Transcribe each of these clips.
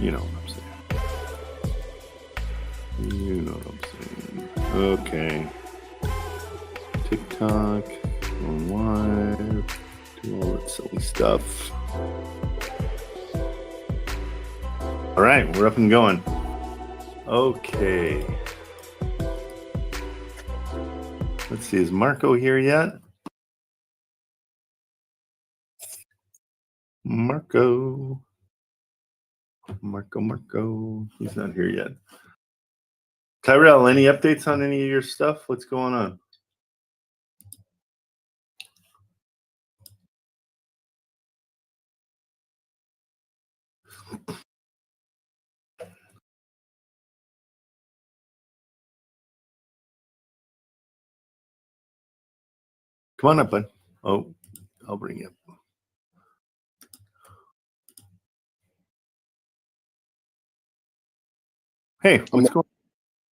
You know what I'm saying. You know what I'm saying. Okay. TikTok, going live, do all that silly stuff. All right, we're up and going. Okay. Let's see, is Marco here yet? Marco. He's not here yet. Tyrell, any updates on any of your stuff? What's going on? Come on up, bud. Oh, I'll bring you up. Hey, what's going on?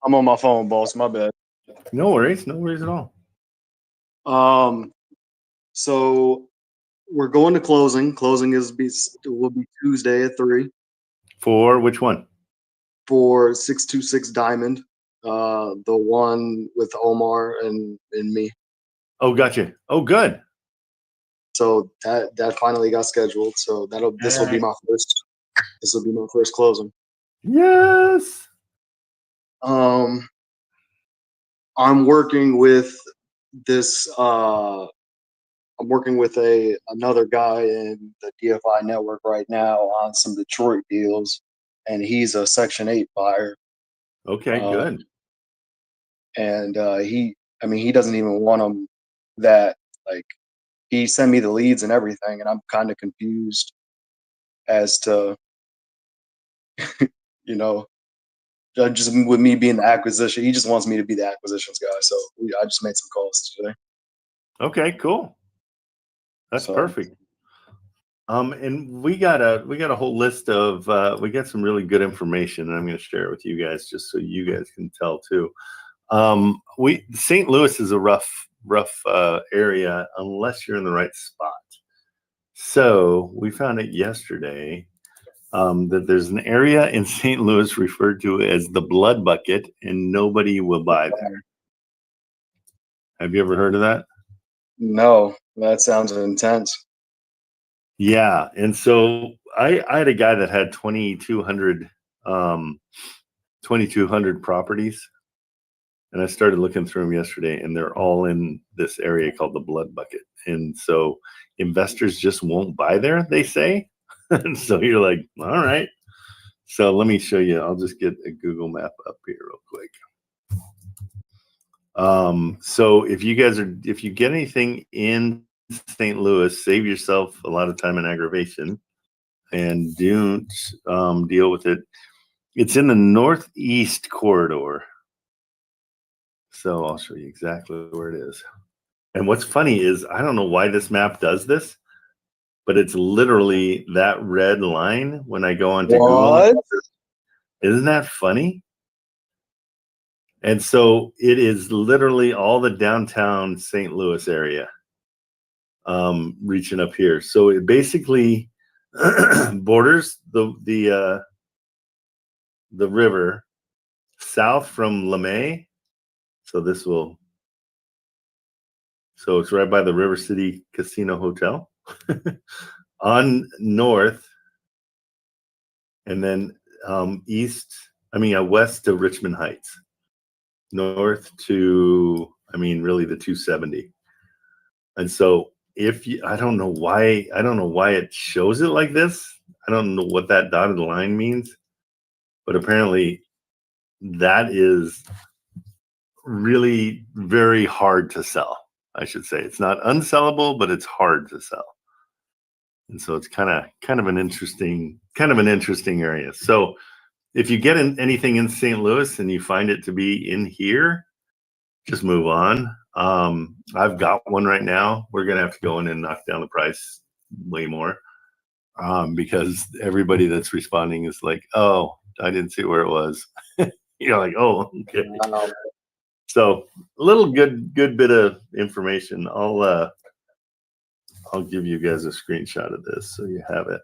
I'm on my phone, boss. My bad. No worries at all. So we're going to closing. Closing will be Tuesday at 3. For which one? For 626 Diamond, the one with Omar and me. Oh, gotcha. Oh, good. So that finally got scheduled. So this will be my first closing. Yes. I'm working with this. I'm working with another guy in the DFI network right now on some Detroit deals, and he's a Section 8 buyer. Okay, good. And he doesn't even want them that, like, he sent me the leads and everything, and I'm kind of confused as to, you know, just with me being the acquisition. He just wants me to be the acquisitions guy. So I just made some calls today. Okay, cool. That's perfect. And we got a whole list of we got some really good information, and I'm going to share it with you guys just so you guys can tell too. St. Louis is a rough area unless you're in the right spot. So we found it yesterday that there's an area in St. Louis referred to as the Blood Bucket, and nobody will buy there. Have you ever heard of that? No, that sounds intense. Yeah, and so I had a guy that had 2,200 properties, and I started looking through them yesterday, and they're all in this area called the Blood Bucket. And so investors just won't buy there, they say. And so you're like, all right. So let me show you. I'll just get a Google map up here real quick. So if you get anything in St. Louis, save yourself a lot of time and aggravation, and don't deal with it. It's in the northeast corridor. So I'll show you exactly where it is. And what's funny is I don't know why this map does this, but it's literally that red line when I go onto Google. Isn't that funny? And so it is literally all the downtown St. Louis area reaching up here. So it basically borders the river south from LeMay. So it's right by the River City Casino Hotel on north, and then west to Richmond Heights, north to, really the 270. And so I don't know why it shows it like this. I don't know what that dotted line means, but apparently that is really very hard to sell. I should say it's not unsellable, but it's hard to sell. And so it's kind of an interesting area. So if you get anything in St. Louis and you find it to be in here, just move on. I've got one right now. We're gonna have to go in and knock down the price way more because everybody that's responding is like, "Oh, I didn't see where it was." You're like, "Oh, okay." So a little good bit of information. I'll give you guys a screenshot of this so you have it.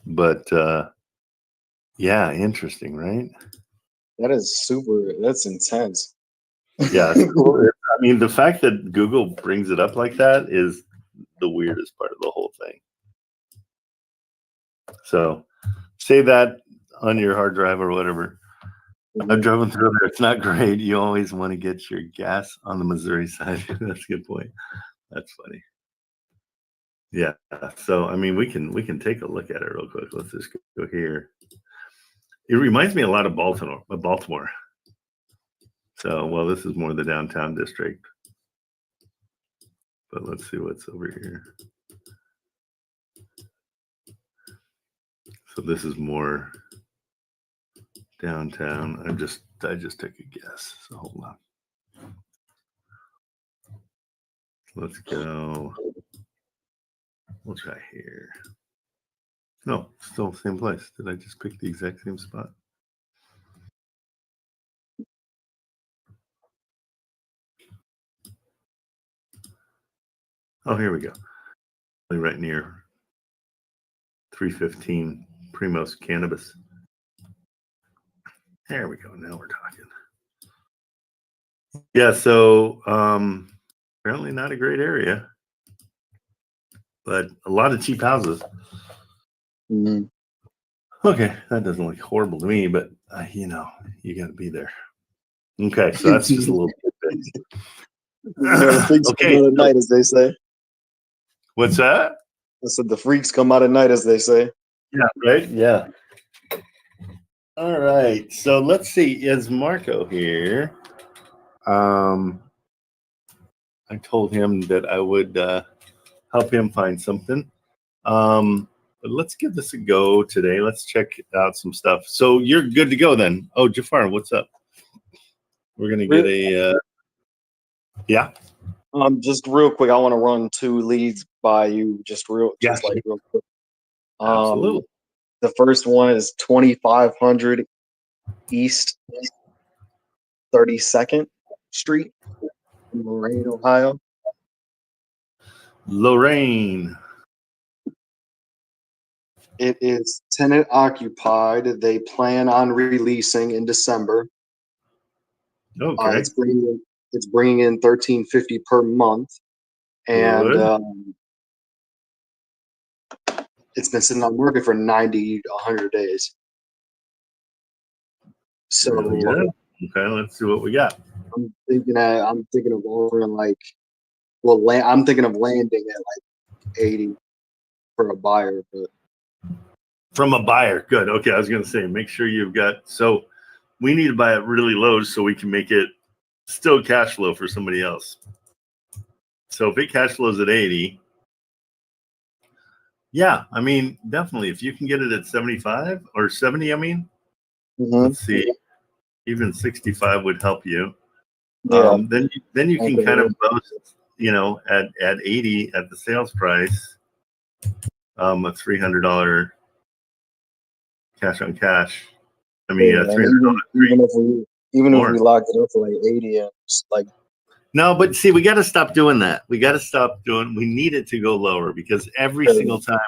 But yeah, interesting, right? That is super. That's intense. Yeah, it's cool. I mean, the fact that Google brings it up like that is the weirdest part of the whole thing. So save that on your hard drive or whatever. I've driven through there. It's not great. You always want to get your gas on the Missouri side. That's a good point. That's funny. Yeah. So I mean, we can take a look at it real quick. Let's just go here. It reminds me a lot of Baltimore. So, well, this is more the downtown district. But let's see what's over here. So this is more downtown. I just took a guess. So hold on. Let's go. We'll try here. No, still the same place. Did I just pick the exact same spot? Oh, here we go. Right near 315 Primos Cannabis. There we go. Now we're talking. Yeah, so apparently not a great area, but a lot of cheap houses. Mm-hmm. Okay, that doesn't look horrible to me, but you know, you got to be there. Okay, so that's just a little bit. The freaks come out at night, as they say. What's that? I said the freaks come out at night, as they say. Yeah, right? Yeah. All right. So let's see. Is Marco here? I told him that I would help him find something. But let's give this a go today. Let's check out some stuff. So you're good to go then. Oh, Jafar, what's up? We're gonna get a yeah. Just real quick, I want to run 2 leads by you, real quick. Absolutely. The first one is 2500 East 32nd Street in Lorain, Ohio. Lorraine. It is tenant occupied. They plan on releasing in December. Okay. It's bringing in $13.50 per month, and it's been sitting on the market for 90 to 100 days. So really good. Okay, let's see what we got. I'm thinking of offering I'm thinking of landing at like 80 for a buyer, but From a buyer. Good. Okay, I was gonna say make sure you've got, so we need to buy it really low so we can make it still cash flow for somebody else. So if it cash flows at 80, yeah, I mean, definitely. If you can get it at 75 or 70, I mean, let's see, even 65 would help you. yeah. Then you can kind of boast, you know, at 80 at the sales price, a $300 cash on cash. I mean, $300. Even if we locked it up for like 80, and like. No, but see, we got to stop doing that. We need it to go lower, because every single time,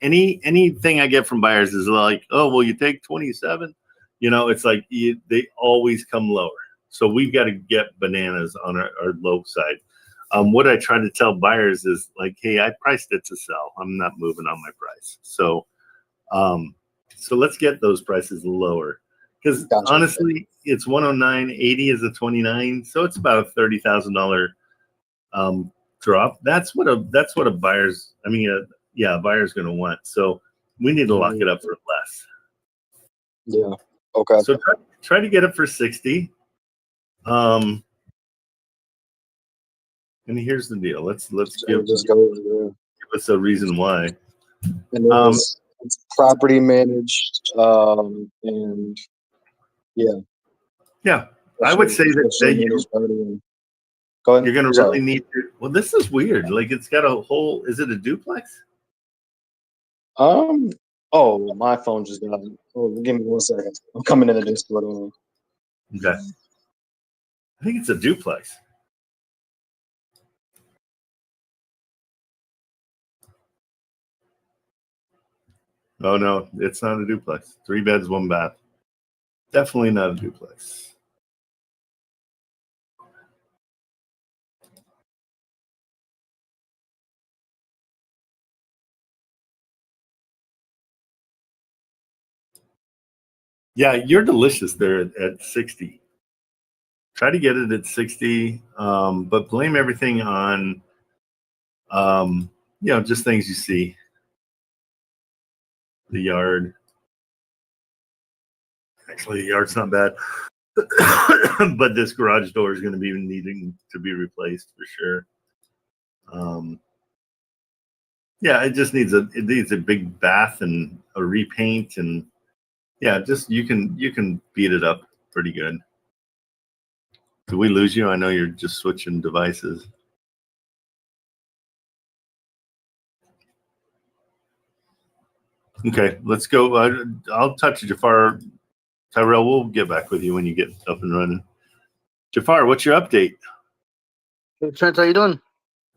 anything I get from buyers is like, oh, well, you take 27. You know, it's like they always come lower. So we've got to get bananas on our low side. What I try to tell buyers is like, hey, I priced it to sell. I'm not moving on my price. So, so let's get those prices lower. Because honestly, it's 109, 80 is a 29, so it's about a $30,000 drop. That's what a buyer's, I mean, a buyer's going to want. So we need to lock it up for less. Yeah. Okay. So try to get it for 60. And here's the deal. Let's give us a reason why. And it's property managed, and yeah. I would say that go ahead. You're going to really need to. Well, this is weird. Like, it's got a whole. Is it a duplex? Oh, my phone just died. Oh, give me 1 second. I'm coming in the Discord. Okay. I think it's a duplex. Oh no, it's not a duplex. 3 beds, 1 bath. Definitely not a duplex. Yeah, you're delicious there at 60. Try to get it at 60, but blame everything on, just things you see. The yard. Actually, the yard's not bad, but this garage door is going to be needing to be replaced for sure. Yeah, it just needs a big bath and a repaint, and yeah, just you can beat it up pretty good. Did we lose you? I know you're just switching devices. Okay, let's go. I'll touch Jafar. Tyrell, we'll get back with you when you get up and running. Jafar, what's your update? Hey, Trent, how you doing?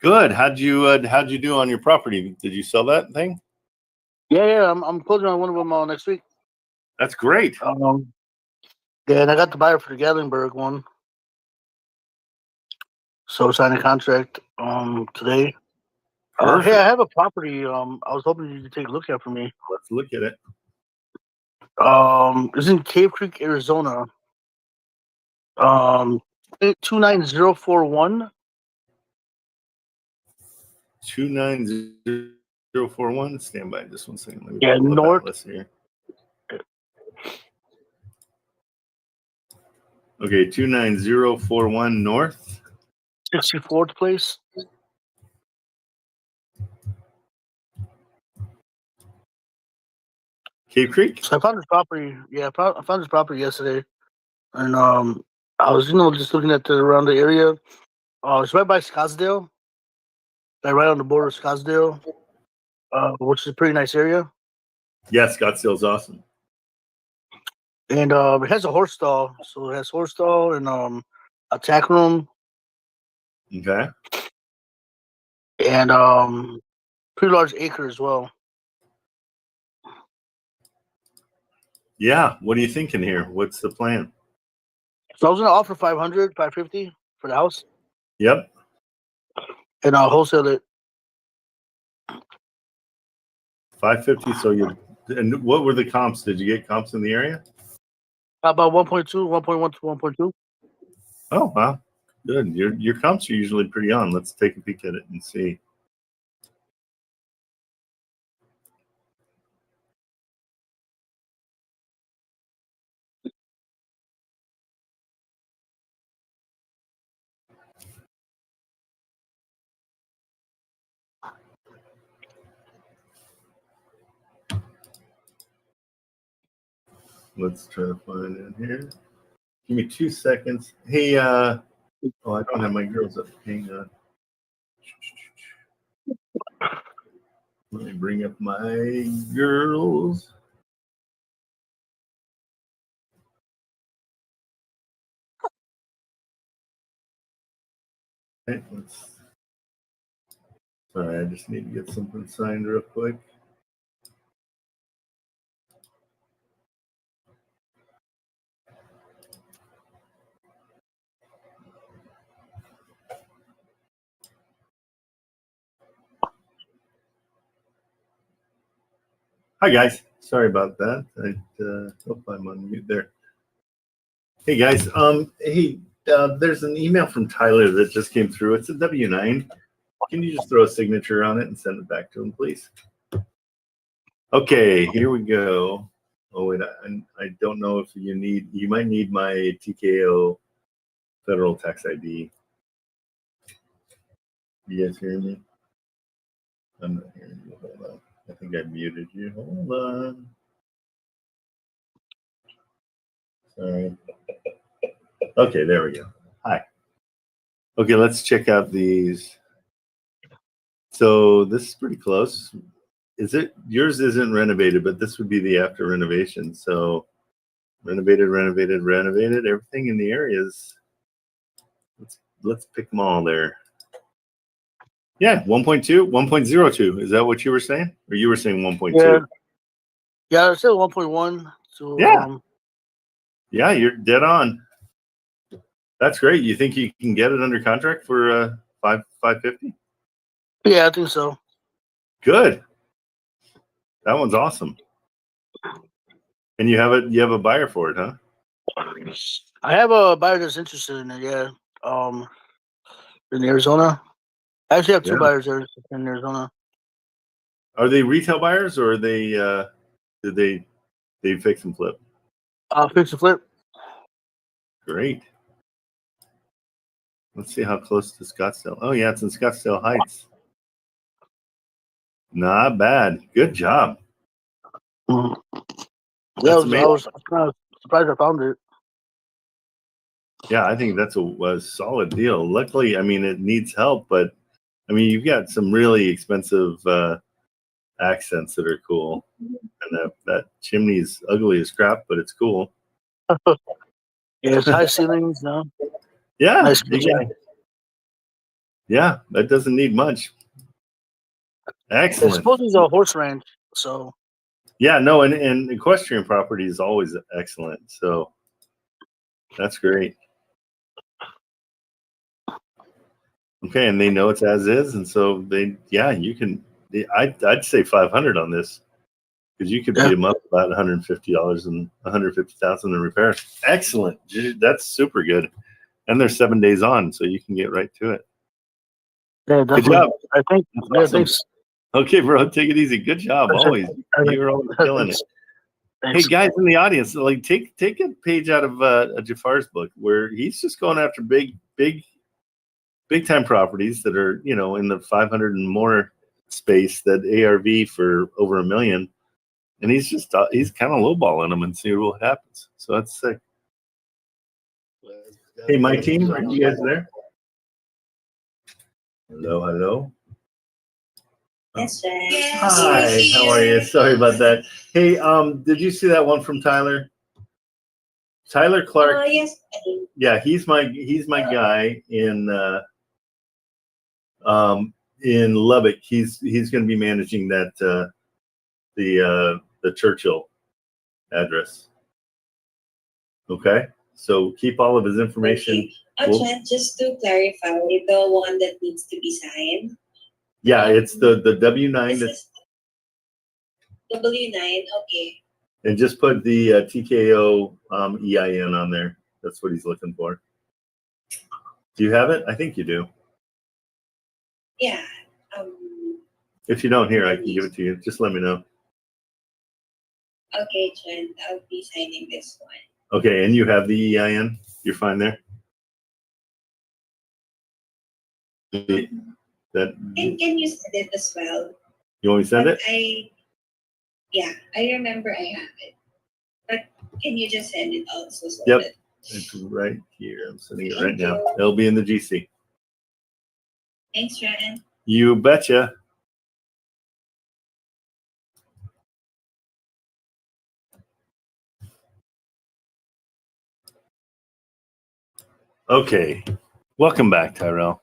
Good. How'd you do on your property? Did you sell that thing? Yeah. I'm closing on one of them next week. That's great. Yeah, and I got the buyer for the Gatlinburg one. So signing a contract today. Hey, I have a property. I was hoping you could take a look at for me. Let's look at it. It's in Cave Creek, Arizona. 29041. 29041. Stand by just 1 second. Let me Yeah, pull up north. Atlas here. Okay, 29041 north. 64th place. Cave Creek. So I found this property. Yeah, I found this property yesterday, and I was just looking at around the area. It's right by Scottsdale, like right on the border of Scottsdale, which is a pretty nice area. Yeah, Scottsdale's awesome. And it has a horse stall, so it has horse stall and a tack room Okay. and pretty large acre as well. Yeah. What are you thinking here? What's the plan? So I was gonna offer 500, 550 for the house, Yep. and I'll wholesale it. 550. So and what were the comps? Did you get comps in the area? About 1.2, 1.1 to 1.2. Oh, wow. Good. Your comps are usually pretty on. Let's take a peek at it and see. Let's try to find it here. Give me 2 seconds. Hey, I don't have my girls up. Hang on. Let me bring up my girls. Okay, sorry, I just need to get something signed real quick. Hi guys, sorry about that. I hope I'm on mute there. Hey guys, there's an email from Tyler that just came through. It's a W-9. Can you just throw a signature on it and send it back to him, please? Okay, here we go. Oh wait, I don't know if you might need my TKO federal tax ID. You guys hearing me? I'm not hearing you. Hold on. I think I muted you. Hold on. Sorry. Okay, there we go. Hi. Okay, let's check out these. So this is pretty close. Is it? Yours isn't renovated, but this would be the after renovation. So renovated. Everything in the areas. Let's pick them all there. Yeah, 1.2, 1.02. Is that what you were saying? Or you were saying 1.2? Yeah. Yeah, it's still 1.1. So Yeah. Yeah, you're dead on. That's great. You think you can get it under contract for 550? Yeah, I think so. Good. That one's awesome. And you have a buyer for it, huh? I have a buyer that's interested in it. Yeah, in Arizona. I actually have two Yeah. buyers there in Arizona. Are they retail buyers or are they did they fix and flip? Fix and flip. Great. Let's see how close to Scottsdale. Oh yeah, it's in Scottsdale Heights. Not bad. Good job. Mm. That's I amazing. was kind of surprised I found it. Yeah, I think that's a solid deal. Luckily, I mean, it needs help, but I mean, you've got some really expensive accents that are cool, and that chimney's ugly as crap, but it's cool. Yeah, it's high ceilings. No, Yeah, nice kitchen. Yeah, that doesn't need much. It's Excellent. supposed to be a horse ranch, so Yeah, no, and equestrian property is always excellent. So that's great. Okay, and they know it's as is, and so you can. I'd say 500 on this because you could beat them up about $150 and $150,000 in repairs. Excellent, that's super good, and they're 7 days on, so you can get right to it. yeah, Good definitely. job. I think. That's Yeah, awesome. thanks. Okay, bro, take it easy. Good job, always. You're always killing it. Thanks. Hey guys in the audience, like take a page out of Jafar's book where he's just going after big time properties that are in the 500 and more space that ARV for over $1 million, and he's kind of lowballing them and see what happens. So that's sick. Hey, my team, are you guys there? Hello. Yes, sir. Hi, how are you? Sorry about that. Hey, did you see that one from Tyler? Tyler Clark. Yes. Yeah, he's my guy in Lubbock. He's going to be managing that the Churchill address. Okay, so keep all of his information. Okay. Trent, just to clarify, the one that needs to be signed. Yeah, it's the W9. W9. Okay. And just put the TKO EIN on there. That's what he's looking for. Do you have it? I think you do. Yeah. If you don't, here I can give it to you. Just let me know. Okay, Trent. I'll be signing this one. Okay, and you have the EIN. You're fine there. Can you send it as well? You want me to send it? I remember I have it. But can you just send it also? So Yep. It's right here. I'm sending it right now. It'll be in the GC. Thanks, Trent. You betcha. Okay. Welcome back, Tyrell.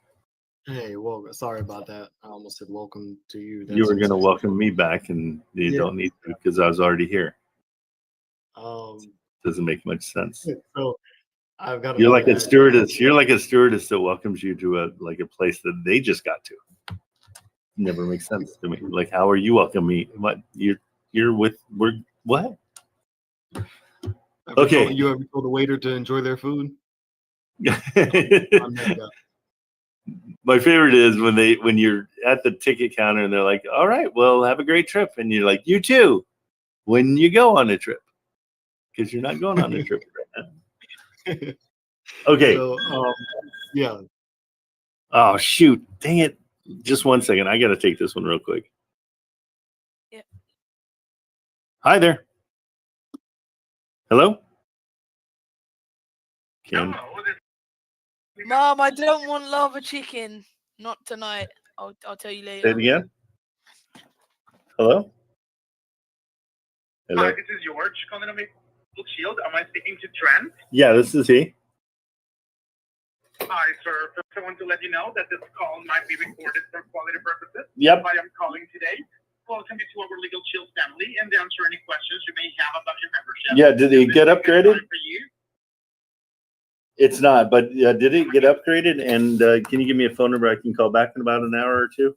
Hey, well, sorry about that. I almost said welcome to you. You were going to welcome me back, and you don't need to because I was already here. Doesn't make much sense. So I've got. You're like a stewardess. You're like a stewardess that welcomes you to a place that they just got to. Never makes sense to me. Like, how are you welcoming me? What we're what? Okay. You ever told the waiter to enjoy their food? My favorite is when you're at the ticket counter and they're like, "All right, well, have a great trip," and you're like, "You too." When you go on a trip, because you're not going on a trip right now. Okay. So, yeah. Oh shoot! Dang it! Just 1 second. I got to take this one real quick. Yeah. Hi there. Hello. Kim. Mom, I don't want lava chicken. Not tonight. I'll tell you later. Say it again. Hello. Hello. Hi, this is George calling on my Blue Shield. Am I speaking to Trent? Yeah, this is he. Hi, sir. First, I want to let you know that this call might be recorded for quality purposes. Yep. I am calling today welcome you to our Legal Shield family and answer any questions you may have about your membership. Yeah, did it This get is a good upgraded? time for you. It's not, but did it get upgraded? And can you give me a phone number I can call back in about an hour or two?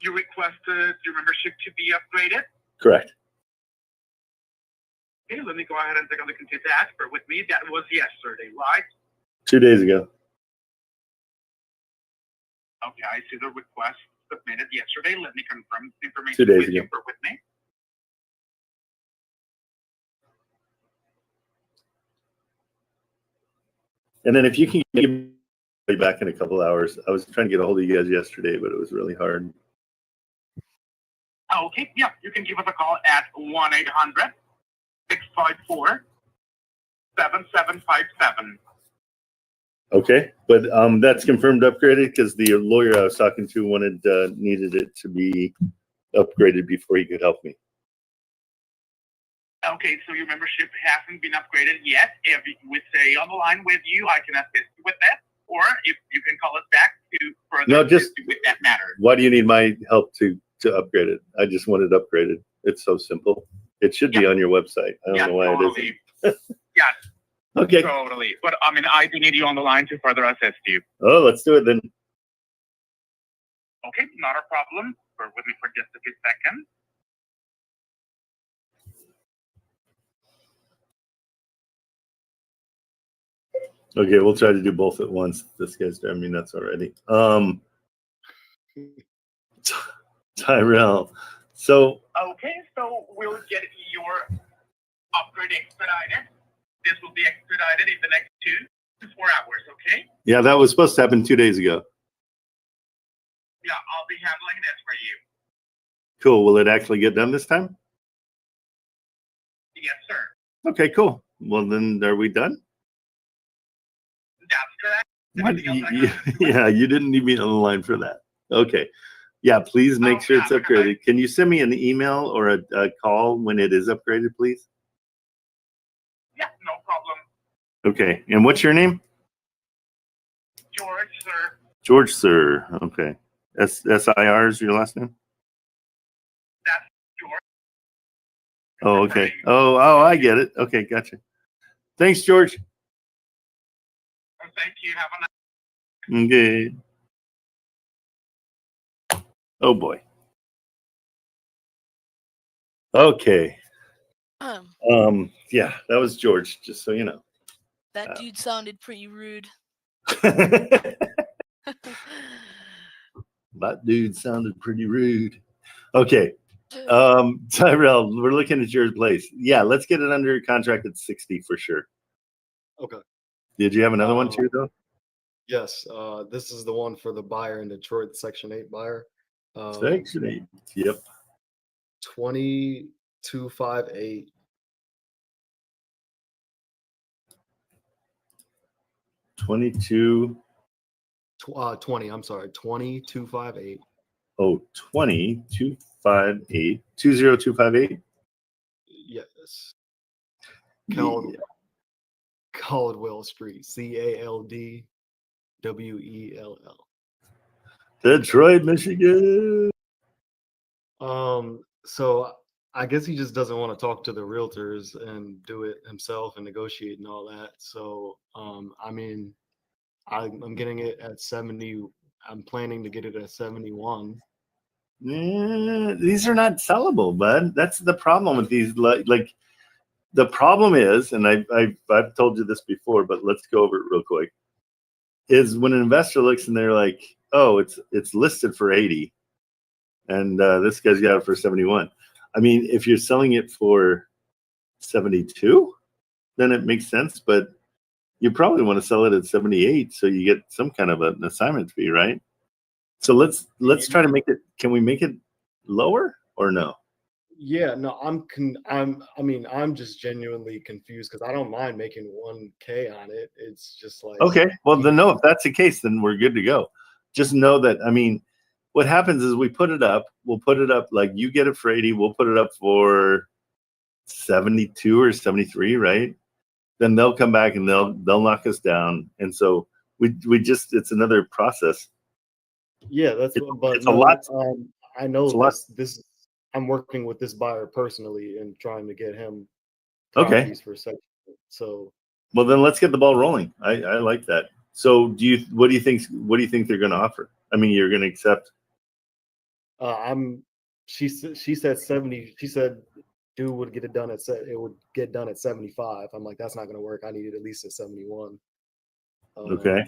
You requested your membership to be upgraded. Correct. Okay, let me go ahead and take a look into that. Bear with me. That was yesterday, right? 2 days ago. Okay, I see the request submitted yesterday. Let me confirm the information 2 days with you. ago. Bear with me. And then if you can get me back in a couple hours, I was trying to get a hold of you guys yesterday, but it was really hard. Okay, yeah, you can give us a call at 1-800-654-7757. Okay, but that's confirmed upgraded because the lawyer I was talking to needed it to be upgraded before he could help me. Okay, so your membership hasn't been upgraded yet. If we stay on the line with you, I can assist you with that. Or if you can call us back to further assist you with that matter. Why do you need my help to upgrade it? I just want it upgraded. It's so simple. It should be on your website. I don't know why totally. it isn't. Yeah, Okay. totally. But I mean, I do need you on the line to further assist you. Oh, let's do it then. Okay, not a problem. Bear with me for just a few seconds. Okay, we'll try to do both at once. This guy's driving me nuts already. Tyrell. So Okay, so we'll get your upgrade expedited. This will be expedited in the next 2 to 4 hours, okay? yeah, that was supposed to happen 2 days ago. Yeah, I'll be handling this for you. Cool. Will it actually get done this time? Yes, sir. Okay, cool. Well, then are we done? That's correct. What? Anything else I can help you with? Yeah, you didn't need me on the line for that. Okay. Yeah, please make sure it's upgraded. Can you send me an email or a call when it is upgraded, please? Yeah, no problem. Okay. And what's your name? George, sir. George, sir. Okay. S-I-R is your last name? That's George. Oh, okay. Oh, I get it. Okay, gotcha. Thanks, George. Thank you. Have a nice Okay. Oh boy. Okay. Yeah, that was George, just so you know. That dude sounded pretty rude. That dude sounded pretty rude. Okay. Tyrell, we're looking at your place. Yeah, let's get it under contract at 60 for sure. Okay. Did you have another one too, though? Yes. This is the one for the buyer in Detroit, Section 8 buyer. Section 8. Yep. 2258. 22. 20. I'm sorry. 2258. Oh, 20258. 20258. Yes. Yeah. Caldwell Street. CALDWELL. Detroit, Michigan. So I guess he just doesn't want to talk to the realtors and do it himself and negotiate and all that. So I mean, I'm getting it at 70. I'm planning to get it at 71. Yeah, these are not sellable, bud. That's the problem with these. Like the problem is, and I've told you this before, but let's go over it real quick. Is when an investor looks and they're like, oh, it's listed for 80, and this guy's got it for 71. I mean, if you're selling it for 72, then it makes sense, but you probably want to sell it at 78 so you get some kind of an assignment fee, right? So let's try to make it. Can we make it lower or no? Yeah, no, I'm just genuinely confused because I don't mind making 1K on it. It's just like, Okay, well then no, if that's the case, then we're good to go. Just know that, I mean, what happens is we'll put it up like you get it for 80, we'll put it up for 72 or 73, right? Then they'll come back and they'll knock us down. And so we just, it's another process. yeah, that's It's but a lot. I know It's a lot. this. I'm working with this buyer personally and trying to get him Okay. properties for section. So Well, then let's get the ball rolling. I like that. So what do you think they're going to offer? I mean, you're going to accept? she said 70. She said dude would get it done it would get done at 75. I'm like, that's not going to work. I need it at least at 71. Okay.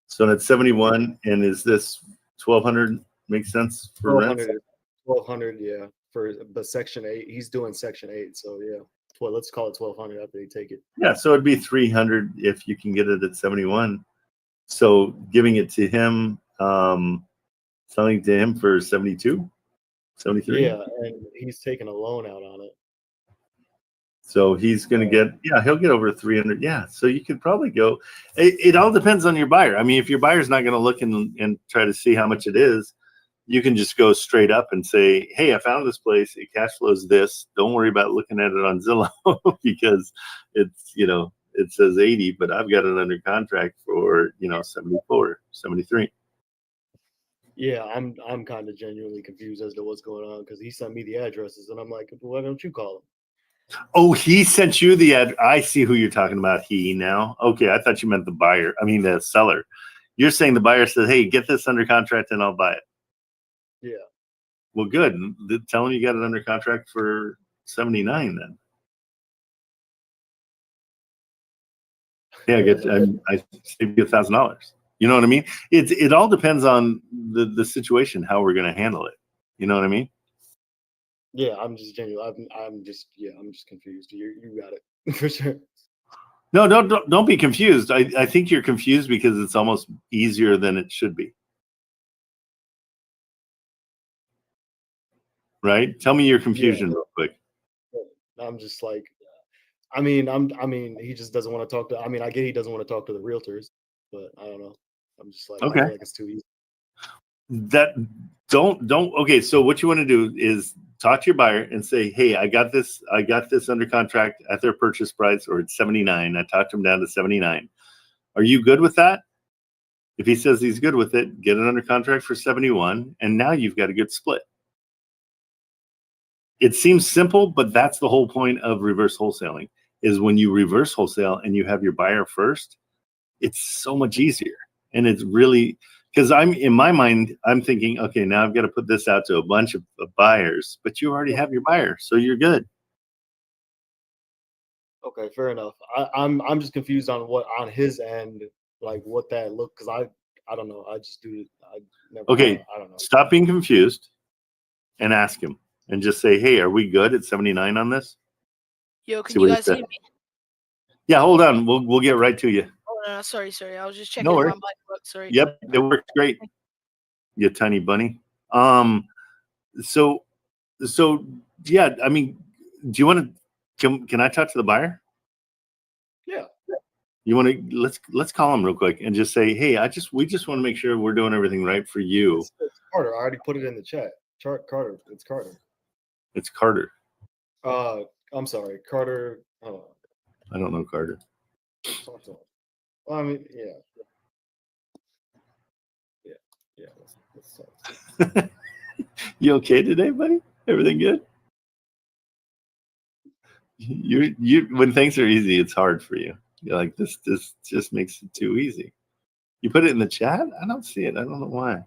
So that's 71, and is this 1,200 makes sense for rent? 1,200, yeah. But Section 8, he's doing Section 8, so yeah. Well, let's call it 1,200 after they take it. Yeah, so it'd be 300 if you can get it at 71. So giving it to him, selling to him for 72, 73. Yeah, and he's taking a loan out on it. So he's going to he'll get over 300. Yeah. So you could probably go, it all depends on your buyer. I mean, if your buyer's not going to look and try to see how much it is, you can just go straight up and say, hey, I found this place. It cash flows this. Don't worry about looking at it on Zillow because it's, it says 80, but I've got it under contract for, 74, 73. Yeah, I'm kind of genuinely confused as to what's going on because he sent me the addresses and I'm like, why don't you call him? Oh, he sent you the ad. I see who you're talking about. He now. Okay, I thought you meant the buyer. I mean the seller. You're saying the buyer says, "Hey, get this under contract and I'll buy it." Yeah. Well, good. Tell him you got it under contract for 79 then. Yeah, I saved you $1,000. You know what I mean? It all depends on the situation, how we're going to handle it. You know what I mean? Yeah, I'm just genuine. I'm just confused. You got it for sure. No, don't be confused. I think you're confused because it's almost easier than it should be. Right? Tell me your confusion real quick. I'm just like, I mean, he just doesn't want to talk to. I mean, I get he doesn't want to talk to the realtors, but I don't know. I'm just like, okay. I feel like it's too easy. Okay, so what you want to do is talk to your buyer and say, hey, I got this under contract at their purchase price, or it's 79. I talked him down to 79. Are you good with that? If he says he's good with it, get it under contract for 71, and now you've got a good split. It seems simple, but that's the whole point of reverse wholesaling, is when you reverse wholesale and you have your buyer first, it's so much easier. And it's really, because in my mind, I'm thinking, okay, now I've got to put this out to a bunch of buyers, but you already have your buyer, so you're good. Okay, fair enough. I'm just confused on his end, like what that look, because I don't know. I just do it. I don't know. Stop being confused and ask him and just say, hey, are we good at 79 on this? Yo, can you guys hear me? Yeah, hold on. We'll get right to you. Oh, no, sorry. I was just checking No if worries. my mic worked. Sorry. Yep, it worked great. You tiny bunny. So yeah, I mean, do you want to? Can I talk to the buyer? Yeah. You want to? Let's call him real quick and just say, hey, we just want to make sure we're doing everything right for you. It's Carter. I already put it in the chat. Carter. It's Carter. It's Carter. I'm sorry, Carter. Hold on. I don't know Carter. Well, I mean, yeah. Let's talk. You okay today, buddy? Everything good? You when things are easy, it's hard for you. You're like, this just makes it too easy. You put it in the chat? I don't see it. I don't know why.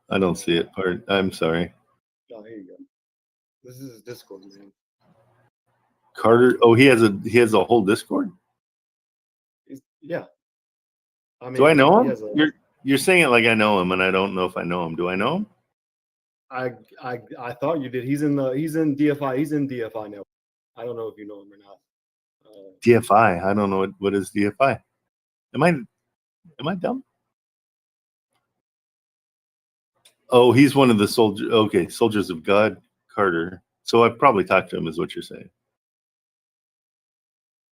I don't see it. I'm sorry. Oh, here you go. This is Discord, man. Carter. Oh, he has a whole Discord. Yeah. I mean, do I know him? You're saying it like I know him, and I don't know if I know him. Do I know him? I thought you did. He's in DFI. He's in DFI now. I don't know if you know him or not. DFI. I don't know what is DFI. Am I dumb? Oh, he's one of the soldiers. Okay, Soldiers of God, Carter. So I've probably talked to him, is what you're saying.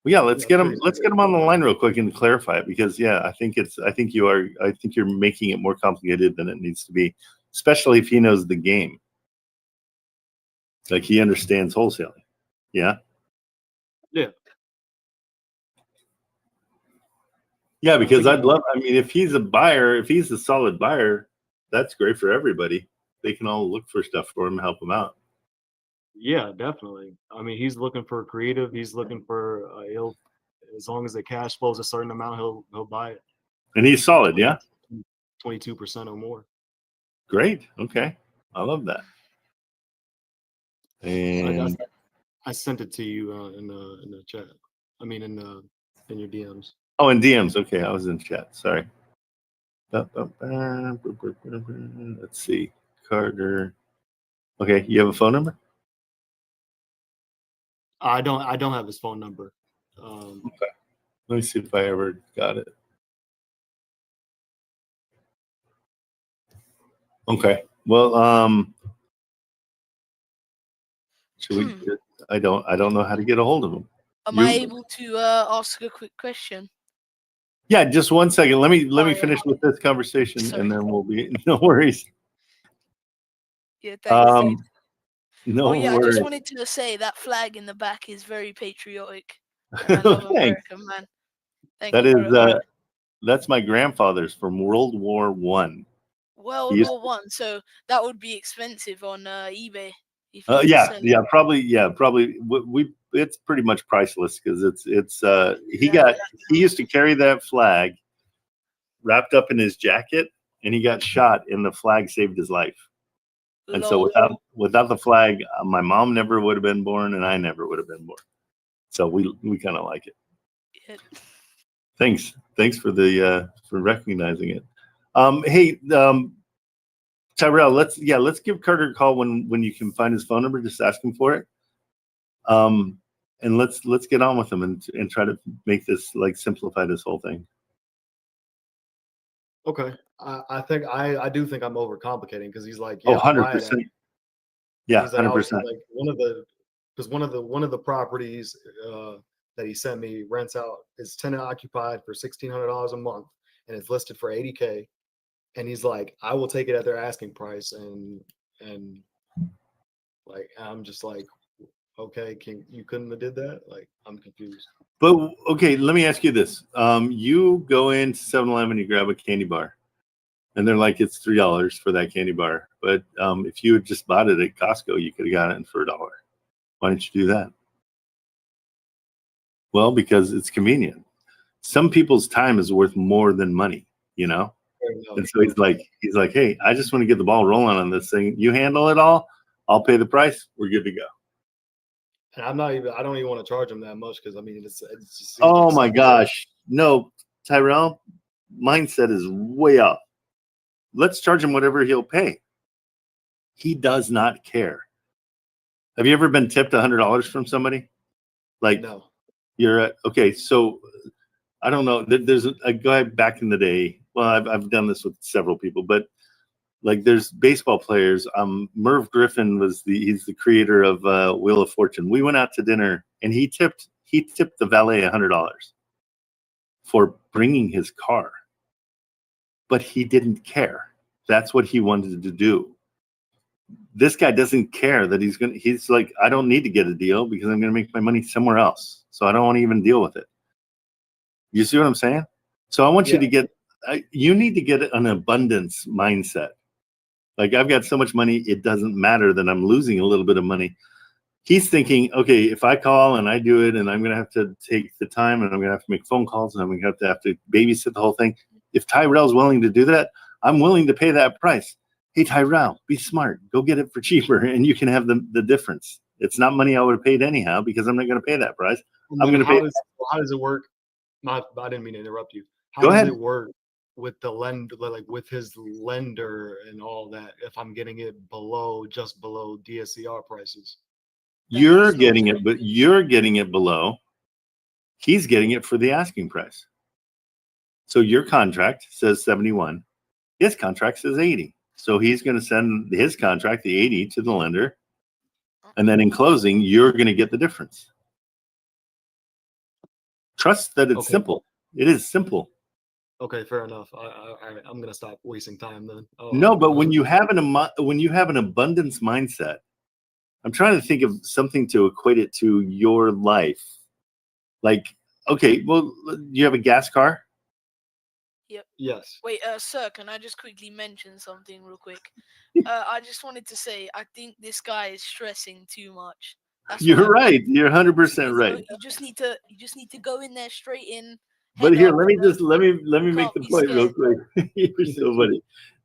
Well, yeah, let's get him on the line real quick and clarify it, because I think you're making it more complicated than it needs to be, especially if he knows the game. Like he understands wholesaling. Yeah. Yeah. Yeah, because I mean, if he's a buyer, if he's a solid buyer, that's great for everybody. They can all look for stuff for him and help him out. Yeah, definitely. I mean, he's looking for creative. He's looking for he'll, as long as the cash flows a certain amount, he'll buy it. And he's solid, yeah? 22% or more. Great. Okay. I love that. And I sent it to you in the chat. I mean, in your DMs. oh, in DMs. Okay, I was in chat. Sorry. Let's see. Carter. Okay, you have a phone number? I don't have his phone number. Okay. Let me see if I ever got it. Okay. Well, should we? I don't know how to get a hold of him. Am I able to ask a quick question? Yeah, just 1 second. Let me finish with this conversation, and then we'll be no worries. Yeah, thanks. No yeah, worries. I just wanted to say that flag in the back is very patriotic. I love America, man. That is that's my grandfather's from World War One. World War One, so that would be expensive on eBay. If you Yeah, probably. We it's pretty much priceless because he used to carry that flag wrapped up in his jacket, and he got shot, and the flag saved his life. And so without the flag, my mom never would have been born, and I never would have been born. So we kind of like it. Yeah. Thanks for the for recognizing it. Hey, Tyrell, let's give Carter a call when you can find his phone number. Just ask him for it. And let's get on with him and try to make this simplify this whole thing. Okay. I do think I'm overcomplicating because he's like, yeah, 100%. Yeah, 100%. Like one of the properties that he sent me rents out is tenant occupied for $1,600 a month, and it's listed for $80K. And he's like, I will take it at their asking price, and like I'm just like, okay, you couldn't have did that? Like, I'm confused. But okay, let me ask you this: you go into 7-Eleven, you grab a candy bar, and they're like, it's $3 for that candy bar. But if you had just bought it at Costco, you could have gotten it for $1. Why didn't you do that? Well, because it's convenient. Some people's time is worth more than money, you know. And so he's like, hey, I just want to get the ball rolling on this thing. You handle it all. I'll pay the price. We're good to go. And I don't even want to charge him that much because I mean, it's just. Oh my gosh. No, Tyrell, mindset is way up. Let's charge him whatever he'll pay. He does not care. Have you ever been tipped $100 from somebody? Like, no. Okay. So I don't know. There's a guy back in the day. Well, I've done this with several people, but like there's baseball players. Merv Griffin he's the creator of Wheel of Fortune. We went out to dinner and he tipped the valet $100 for bringing his car, but he didn't care. That's what he wanted to do. This guy doesn't care that he's like, I don't need to get a deal because I'm going to make my money somewhere else. So I don't want to even deal with it. You see what I'm saying? So I want you to you need to get an abundance mindset. Like, I've got so much money, it doesn't matter that I'm losing a little bit of money. He's thinking, okay, if I call and I do it and I'm going to have to take the time and I'm going to have to make phone calls and I'm going to have to babysit the whole thing. If Tyrell's willing to do that, I'm willing to pay that price. Hey, Tyrell, be smart. Go get it for cheaper and you can have the difference. It's not money I would have paid anyhow because I'm not going to pay that price. I'm going to pay. How does it work? I didn't mean to interrupt you. Go ahead. Does it work with the lender, like with his lender and all that, if I'm getting it just below DSCR prices? You're getting it, but you're getting it below. He's getting it for the asking price. So your contract says 71. His contract says 80. So he's going to send his contract, the 80, to the lender. And then in closing, you're going to get the difference. Trust that it's simple. It is simple. Okay, fair enough. I'm gonna stop wasting time then. But when you have an abundance mindset, I'm trying to think of something to equate it to your life. Like, okay, well, you have a gas car. Yes. Wait, sir, can I just quickly mention something real quick? I just wanted to say, I think this guy is stressing too much. That's what You're I right. You're 100% You know, right. you just need to go in there straight in. But head here, up, let me you know? just let me You make can't the be point real scared. quick. You're so funny.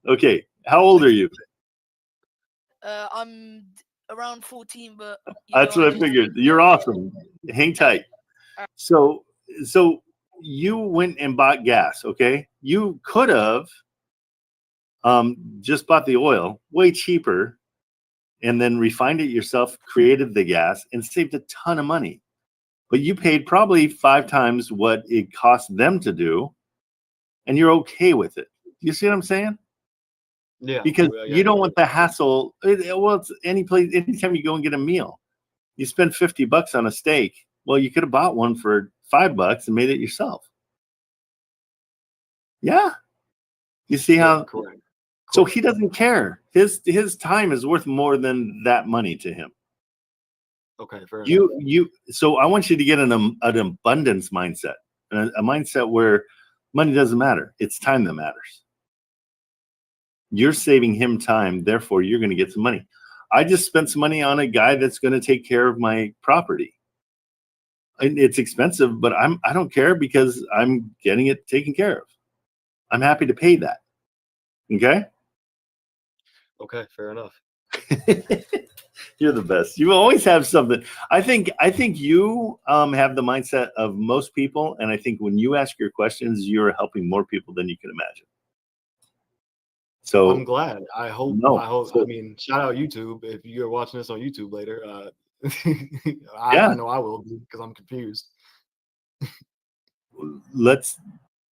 Okay, how old are you? I'm around 14, but That's I what I just figured. You're awesome. Hang tight. So you went and bought gas, okay? You could have just bought the oil way cheaper and then refined it yourself, created the gas, and saved a ton of money. But you paid probably 5 times what it cost them to do, and you're okay with it. You see what I'm saying? Yeah. Because Well, you don't yeah. want the hassle. Well, it's any place, anytime you go and get a meal, you spend $50 on a steak. Well, you could have bought one for $5 and made it yourself. Yeah. You see Yeah, how? correct. So he doesn't care. His time is worth more than that money to him. Okay, fair enough. So I want you to get an abundance mindset, a mindset where money doesn't matter. It's time that matters. You're saving him time, therefore you're going to get some money. I just spent some money on a guy that's going to take care of my property. And it's expensive, but I don't care because I'm getting it taken care of. I'm happy to pay that. Okay? Okay, fair enough. You're the best. You always have something. I think you have the mindset of most people, and I think when you ask your questions, you're helping more people than you can imagine. So I'm glad. I hope. So, I mean, shout out YouTube if you're watching this on YouTube later. Yeah. I know I will be because I'm confused.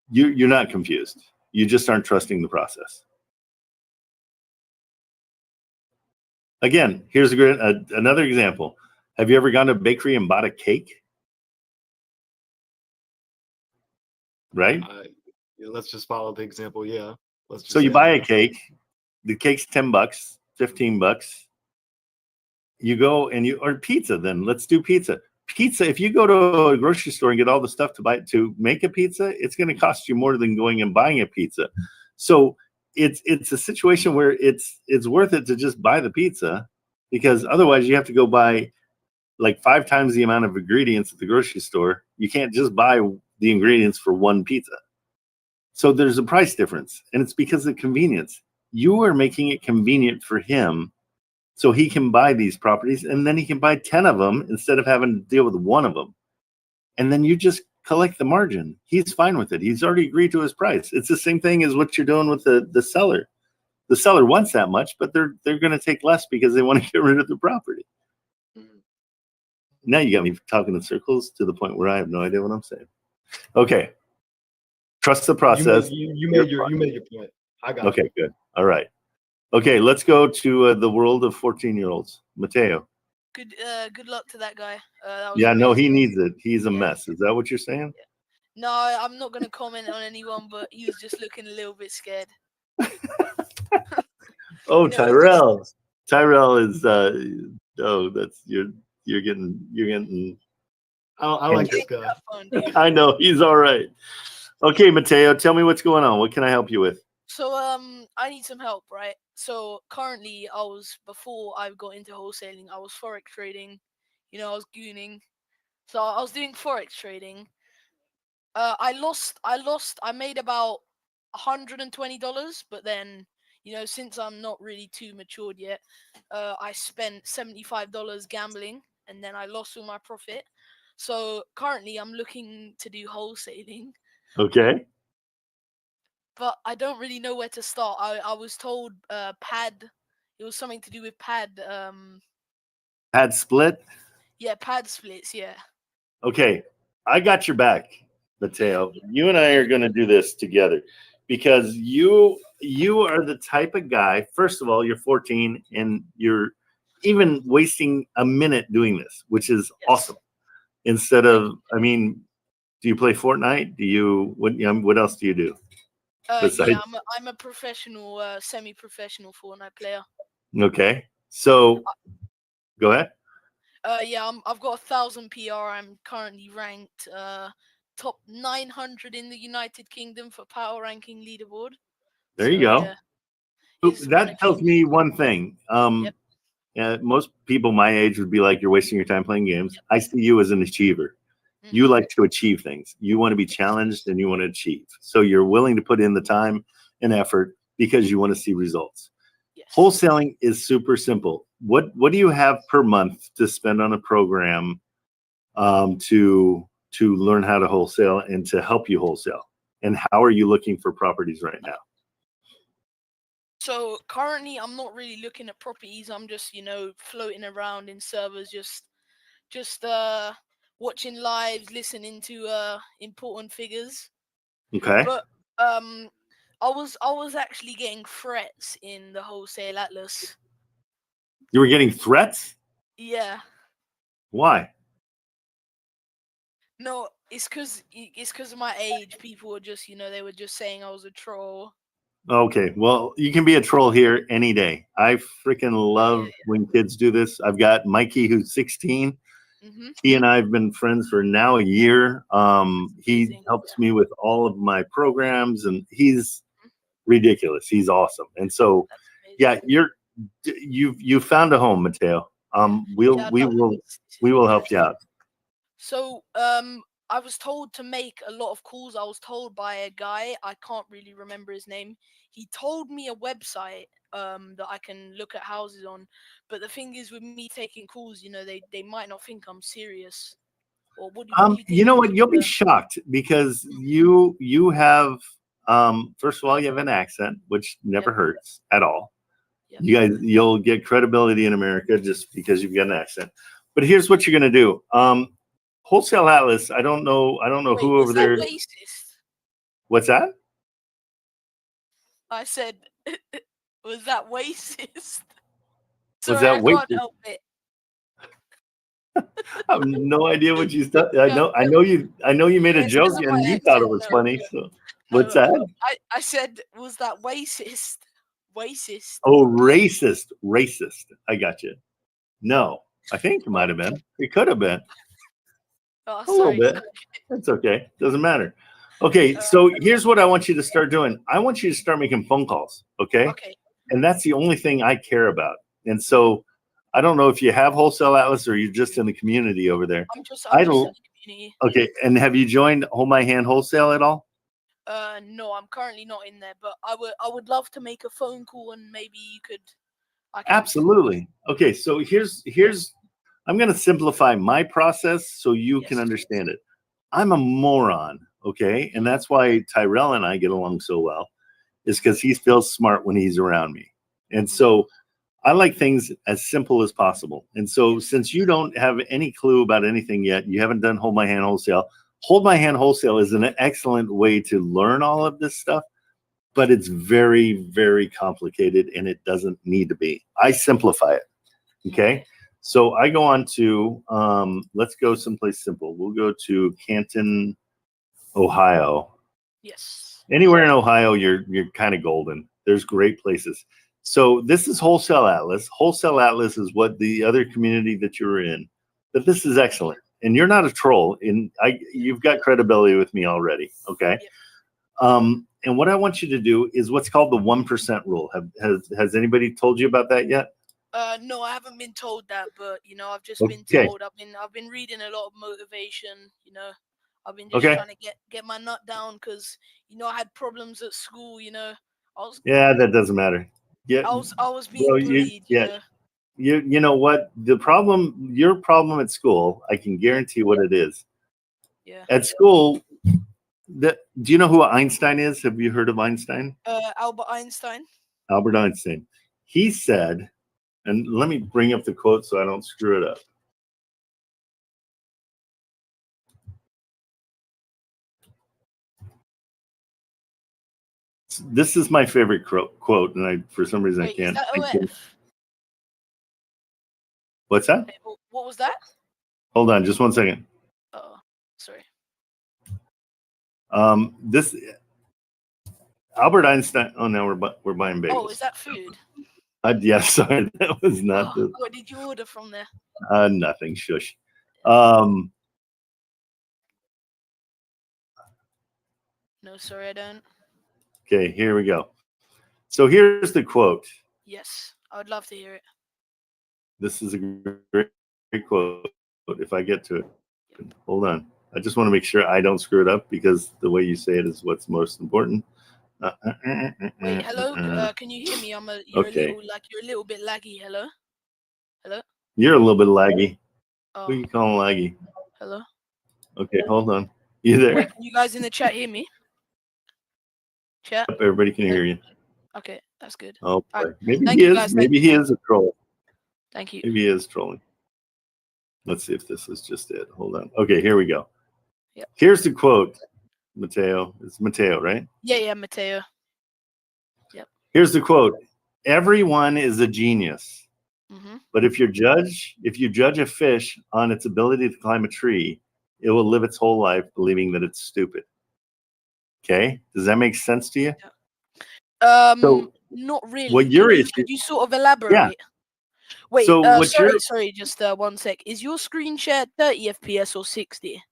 you're not confused. You just aren't trusting the process. Again, here's another example. Have you ever gone to a bakery and bought a cake? Right? Yeah, let's just follow the example. Yeah. Let's just So you say buy that. a cake. The cake's $10, $15. You go and or pizza. Then let's do pizza. Pizza. If you go to a grocery store and get all the stuff to make a pizza, it's going to cost you more than going and buying a pizza. So it's a situation where it's worth it to just buy the pizza, because otherwise you have to go buy like 5 times the amount of ingredients at the grocery store. You can't just buy the ingredients for one pizza. So there's a price difference, and it's because of convenience. You are making it convenient for him so he can buy these properties, and then he can buy 10 of them instead of having to deal with one of them. And then you just collect the margin. He's fine with it. He's already agreed to his price. It's the same thing as what you're doing with the seller. The seller wants that much, but they're going to take less because they want to get rid of the property. Now you got me talking in circles to the point where I have no idea what I'm saying. Okay. Trust the process. You made your point. I got it. Okay, good. All right. Okay, let's go to the world of 14-year-olds. Mateo. Good luck to that guy. That was Yeah, no, he amazing. needs it. He's a Yeah. mess. Is that what you're saying? No, I'm not gonna comment on anyone, but he was just looking a little bit scared. Oh, No, Tyrell. Tyrell is that's you're getting I like this guy. Have fun, dude. I know, he's all right. Okay, Mateo, tell me what's going on. What can I help you with? So I need some help, right? So currently, before I got into wholesaling, I was forex trading. I was gooning. So I was doing forex trading. I lost. I made about $120, but then since I'm not really too matured yet, I spent $75 gambling, and then I lost all my profit. So currently, I'm looking to do wholesaling. Okay. But I don't really know where to start. I was told pad. It was something to do with pad. Pad split? Yeah, pad splits. Yeah. Okay. I got your back, Mateo. You and I are going to do this together because you are the type of guy, first of all, you're 14 and you're even wasting a minute doing this, which is awesome. Instead of, I mean, do you play Fortnite? What else do you do? Yeah, I'm a professional, semi-professional Fortnite player. Okay, so go ahead. Yeah, I've got 1,000 PR. I'm currently ranked top 900 in the United Kingdom for power ranking leaderboard. There you go. Yeah, Oop, it's that one tells me one thing. Yep. Most people my age would be like, you're wasting your time playing games. Yep. I see you as an achiever. You Mhm. like to achieve things. You want to be challenged and you want to achieve. So you're willing to put in the time and effort because you want to see results. Yes. Wholesaling is super simple. What do you have per month to spend on a program to learn how to wholesale and to help you wholesale? And how are you looking for properties right now? So currently, I'm not really looking at properties. I'm just, floating around in servers, just watching lives, listening to important figures. Okay. But I was actually getting threats in the Wholesale Atlas. You were getting threats? Yeah. Why? No, it's because of my age. People were just, they were just saying I was a troll. Okay, well, you can be a troll here any day. I freaking love when kids do this. I've got Mikey, who's 16. Mm-hmm. He and I have been friends for now a year. He helps me with all of my programs, and he's ridiculous. He's awesome. And so, yeah, you found a home, Mateo. We will help you out. So, I was told to make a lot of calls. I was told by a guy, I can't really remember his name. He told me a website that I can look at houses on. But the thing is, with me taking calls, they might not think I'm serious. Or what do you think? You know what? You'll be shocked because you have first of all, you have an accent, which never hurts at all. Yep. You guys, you'll get credibility in America just because you've got an accent. But here's what you're gonna do. Wholesale Atlas, I don't know Wait, who over there. Racist? What's that? I said, was that racist? Was Sorry, that I can't help it. I have no idea what you said. I know you made a It's joke 'cause of and my you thought it accent, was no. funny. So what's that? I said, was that racist? Racist. Oh, racist. I got you. No, I think it might have been. It could have been. Oh, A little bit. That's okay. Doesn't matter. Okay, so here's what I want you to start doing. I want you to start making phone calls. Okay. Okay. And that's the only thing I care about. And so I don't know if you have Wholesale Atlas or you're just in the community over there. I'm just in the community. Okay. And have you joined Hold My Hand Wholesale at all? No, I'm currently not in there, but I would love to make a phone call and maybe you could. Absolutely. Okay, so here's I'm going to simplify my process so you can understand it. I'm a moron, okay? And that's why Tyrell and I get along so well, is because he feels smart when he's around me. And so I like things as simple as possible. And so since you don't have any clue about anything yet, you haven't done Hold My Hand Wholesale. Hold My Hand Wholesale is an excellent way to learn all of this stuff, but it's very, very complicated and it doesn't need to be. I simplify it, okay? So I go on to, let's go someplace simple. We'll go to Canton, Ohio. Yes. Anywhere in Ohio, you're kind of golden. There's great places. So this is Wholesale Atlas. Wholesale Atlas is what the other community that you're in, but this is excellent. And you're not a troll. You've got credibility with me already, okay? Yep. And what I want you to do is what's called the 1% rule. Has anybody told you about that yet? No, I haven't been told that, but I've just been told. I've been reading a lot of motivation. I've been just trying to get my nut down because I had problems at school. That doesn't matter. Yeah, I was being bullied. You know what your problem at school? I can guarantee what it is. Yeah. At school. Do you know who Einstein is? Have you heard of Einstein? Albert Einstein. Albert Einstein. He said, and let me bring up the quote so I don't screw it up. This is my favorite quote, and for some reason I can't. What's that? What was that? Hold on, just one second. Oh, sorry. This Albert Einstein. Oh no, we're buying bagels. Oh, is that food? Yes, sorry, that was not. What did you order from there? Nothing. Shush. No, sorry, I don't. Okay, here we go. So here's the quote. Yes, I would love to hear it. This is a great quote. If I get to it, hold on. I just want to make sure I don't screw it up because the way you say it is what's most important. Wait, hello. Can you hear me? Okay. You're a little bit laggy. Hello. Hello. You're a little bit laggy. Oh, Who you calling laggy? hello. Okay, hold on. You there? Wait, can you guys in the chat hear me? Chat. Everybody can hear you. Okay, that's good. Oh, boy. Alright. Maybe Thank he you, is. guys. Maybe he is a troll. Thank you. Maybe he is trolling. Let's see if this is just it. Hold on. Okay, here we go. Yep. Here's the quote, Mateo. It's Mateo, right? Yeah, Mateo. Here's the quote. Everyone is a genius. Mm-hmm. But if you judge a fish on its ability to climb a tree, it will live its whole life believing that it's stupid. Okay? Does that make sense to you? So Not really. what your issue? Could you sort of elaborate? Yeah. Wait, So what sorry, just 1 sec. Is your screen share 30 FPS or 60?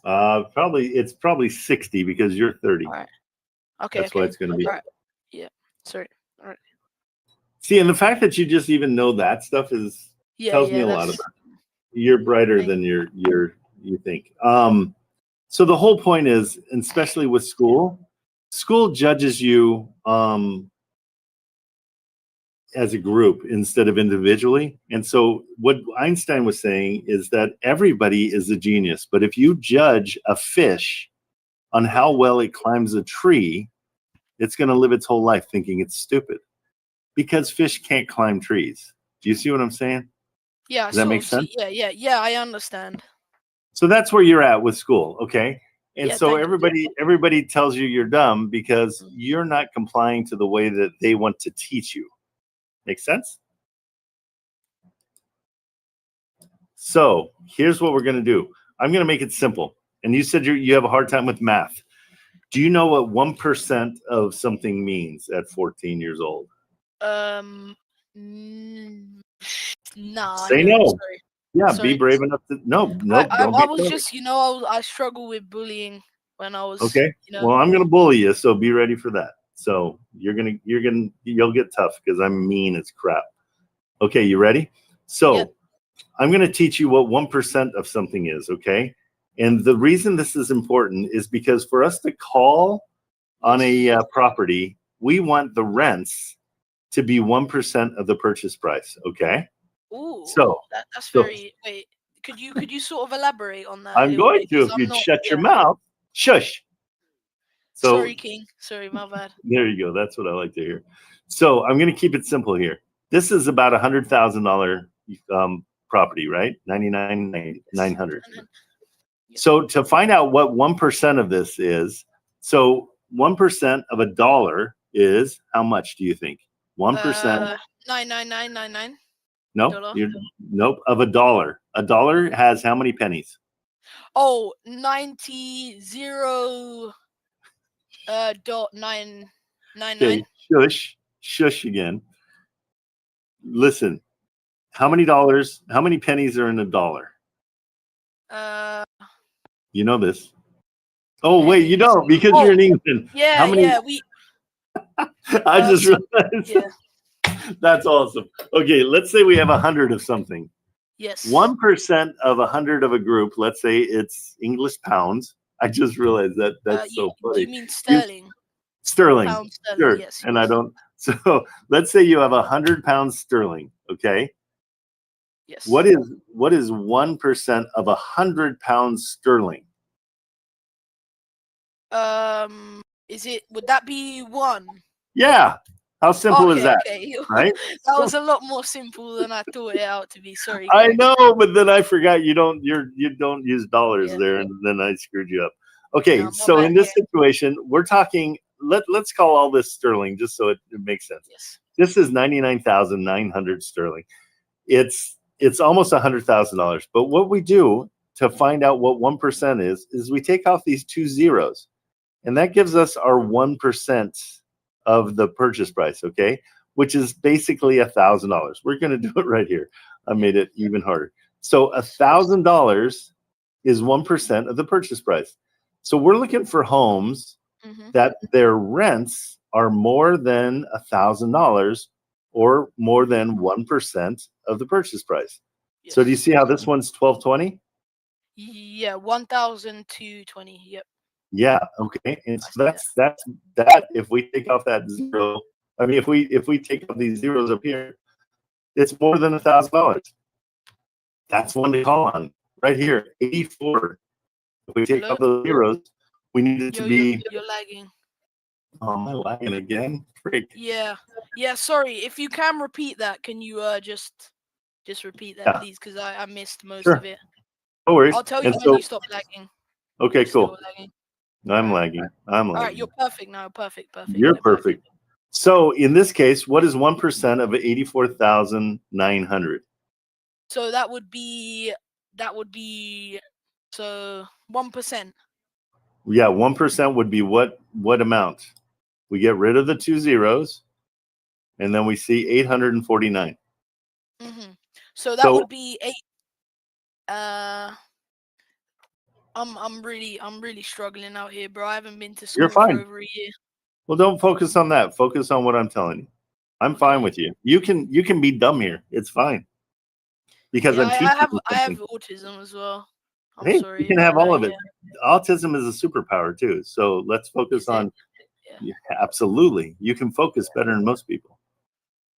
it's probably 60 because you're 30. All right. Okay. That's why it's going to be. All right. Yeah. Sorry. All right. See, and the fact that you just even know that stuff tells me a lot about you. You're brighter than you think. So the whole point is, and especially with school judges you as a group instead of individually. And so what Einstein was saying is that everybody is a genius, but if you judge a fish on how well it climbs a tree, it's going to live its whole life thinking it's stupid because fish can't climb trees. Do you see what I'm saying? Yeah. Does that make sense? Yeah, I understand. So that's where you're at with school, okay? And Yeah, so thank you. everybody tells you you're dumb because you're not complying to the way that they want to teach you. Make sense? So here's what we're going to do. I'm going to make it simple. And you said you have a hard time with math. Do you know what 1% of something means at 14 years old? Nah. Say no. Sorry. Yeah, Sorry. be brave enough to no. I was just, I struggle with bullying when I was. Okay. Well, I'm gonna bully you, so be ready for that. So you'll get tough because I'm mean as crap. Okay, you ready? So Yep. I'm gonna teach you what 1% of something is. Okay, and the reason this is important is because for us to call on a property, we want the rents to be 1% of the purchase price. Okay. Ooh. So that's very. Wait. Could you sort of elaborate on that? I'm going to if you'd shut your mouth. Shush. So, sorry, King. Sorry, my bad. There you go. That's what I like to hear. So I'm going to keep it simple here. This is about $100,000 property, right? 99,900. So to find out what 1% of this is, so 1% of $1 is how much do you think? 1%. 99999. Nope. Nope. Of $1. $1 has how many pennies? Oh, 90.999. Okay, shush again. Listen, how many pennies are in $1? You know this. Oh, wait, you don't because you're in England. Yeah, I just realized. Yeah. That's awesome. Okay, let's say we have 100 of something. Yes. 1% of 100 of a group, let's say it's English pounds. I just realized that's so funny. You mean sterling? Sterling. Pound sterling, sure. Yes. And I don't. So let's say you have 100 pounds sterling. Okay. Yes. What is 1% of 100 pounds sterling? Would that be 1? Yeah. How simple is that? Okay. Right? That was a lot more simple than I thought it out to be. Sorry. I know, but then I forgot you don't use dollars there, and then I screwed you up. Okay, so in this situation, we're talking. Let's call all this sterling just so it makes sense. Yes. This is 99,900 sterling. It's almost $100,000. But what we do to find out what 1% is we take off these 2 zeros, and that gives us our 1% of the purchase price. Okay, which is basically $1,000. We're going to do it right here. I made it even harder. So $1,000 is 1% of the purchase price. So we're looking for homes Mm-hmm. that their rents are more than $1,000 or more than 1% of the purchase price. Yes. So do you see how this one's 1220? Yeah, 1,220. Yep. Yeah. Okay. And I so see that's that. If we take off that zero, I mean, if we take off these zeros up here, it's more than $1,000. That's one to call on right here. 84. If we take Hello? off those zeros, we need it to be. You're lagging. Oh, am I lagging again? Freak. Yeah. Yeah. Sorry. If you can repeat that, can you just repeat that, Yeah. please? Because I missed most Sure. of it. No worries. I'll tell you And when so, you stop lagging. okay, Still cool. lagging. I'm Alright. lagging. I'm All right. lagging. You're perfect now. Perfect. You're perfect. So in this case, what is 1% of 84,900? So that would be so 1%. Yeah, 1% would be what amount? We get rid of the two zeros, and then we see 849. Mm-hmm. So that So would be 8. I'm really struggling out here, bro. I haven't been to school you're for fine. over a year. Well, don't focus on that. Focus on what I'm telling you. I'm fine Okay. with you. You can be dumb here. It's fine. Because Yeah, I'm teaching you I have something. autism as well. I'm Hey, sorry you can about have all that, of it. Autism is a superpower too. So let's focus Is it? on. Yeah. Yeah, absolutely. You can focus better than most people.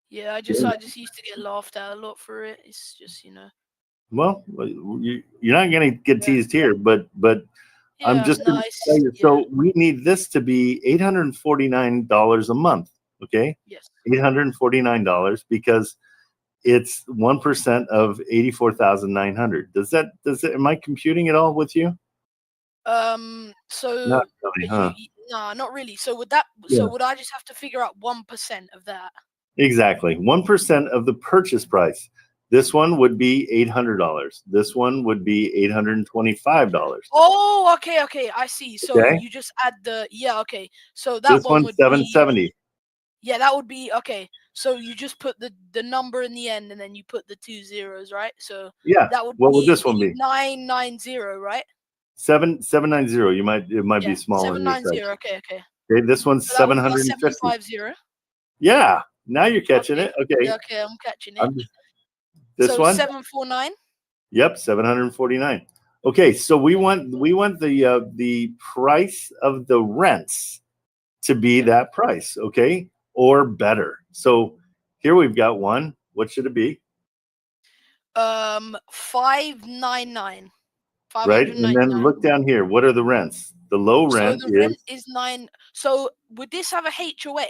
Yeah, I just used to get laughed at a lot for it. It's just, Well, you're not going to get teased here, but I'm Yeah, just going to nice. tell you. Yeah. So we need this to be $849 a month. Okay, Yes. $849 because it's 1% of 84,900. Does that am I computing it all with you? So Not really, huh? nah, not really. So Yeah. would I just have to figure out 1% of that? Exactly. 1% of the purchase price. This one would be $800. This one would be $825. Oh, okay, I see. So Okay. you just add okay. So that This one one's would be $770. Yeah, that would be okay. So you just put the number in the end and then you put the 2 zeros, right? So Yeah. that would What would be this one be? 990, right? 790. It might Yeah, be small on your side. 790. Okay. Okay, this one's So that would be 750. 750. Yeah. Now you're catching Okay. it. Okay. Yeah, okay, I'm catching it. This So one? 749. Yep, 749. Okay, so we want the price of the rents to be that price, okay? Or better. So here we've got one. What should it be? 599. Right? And then 599. look down here. What are the rents? The low So rent the rent is is 9. So would this have a HOA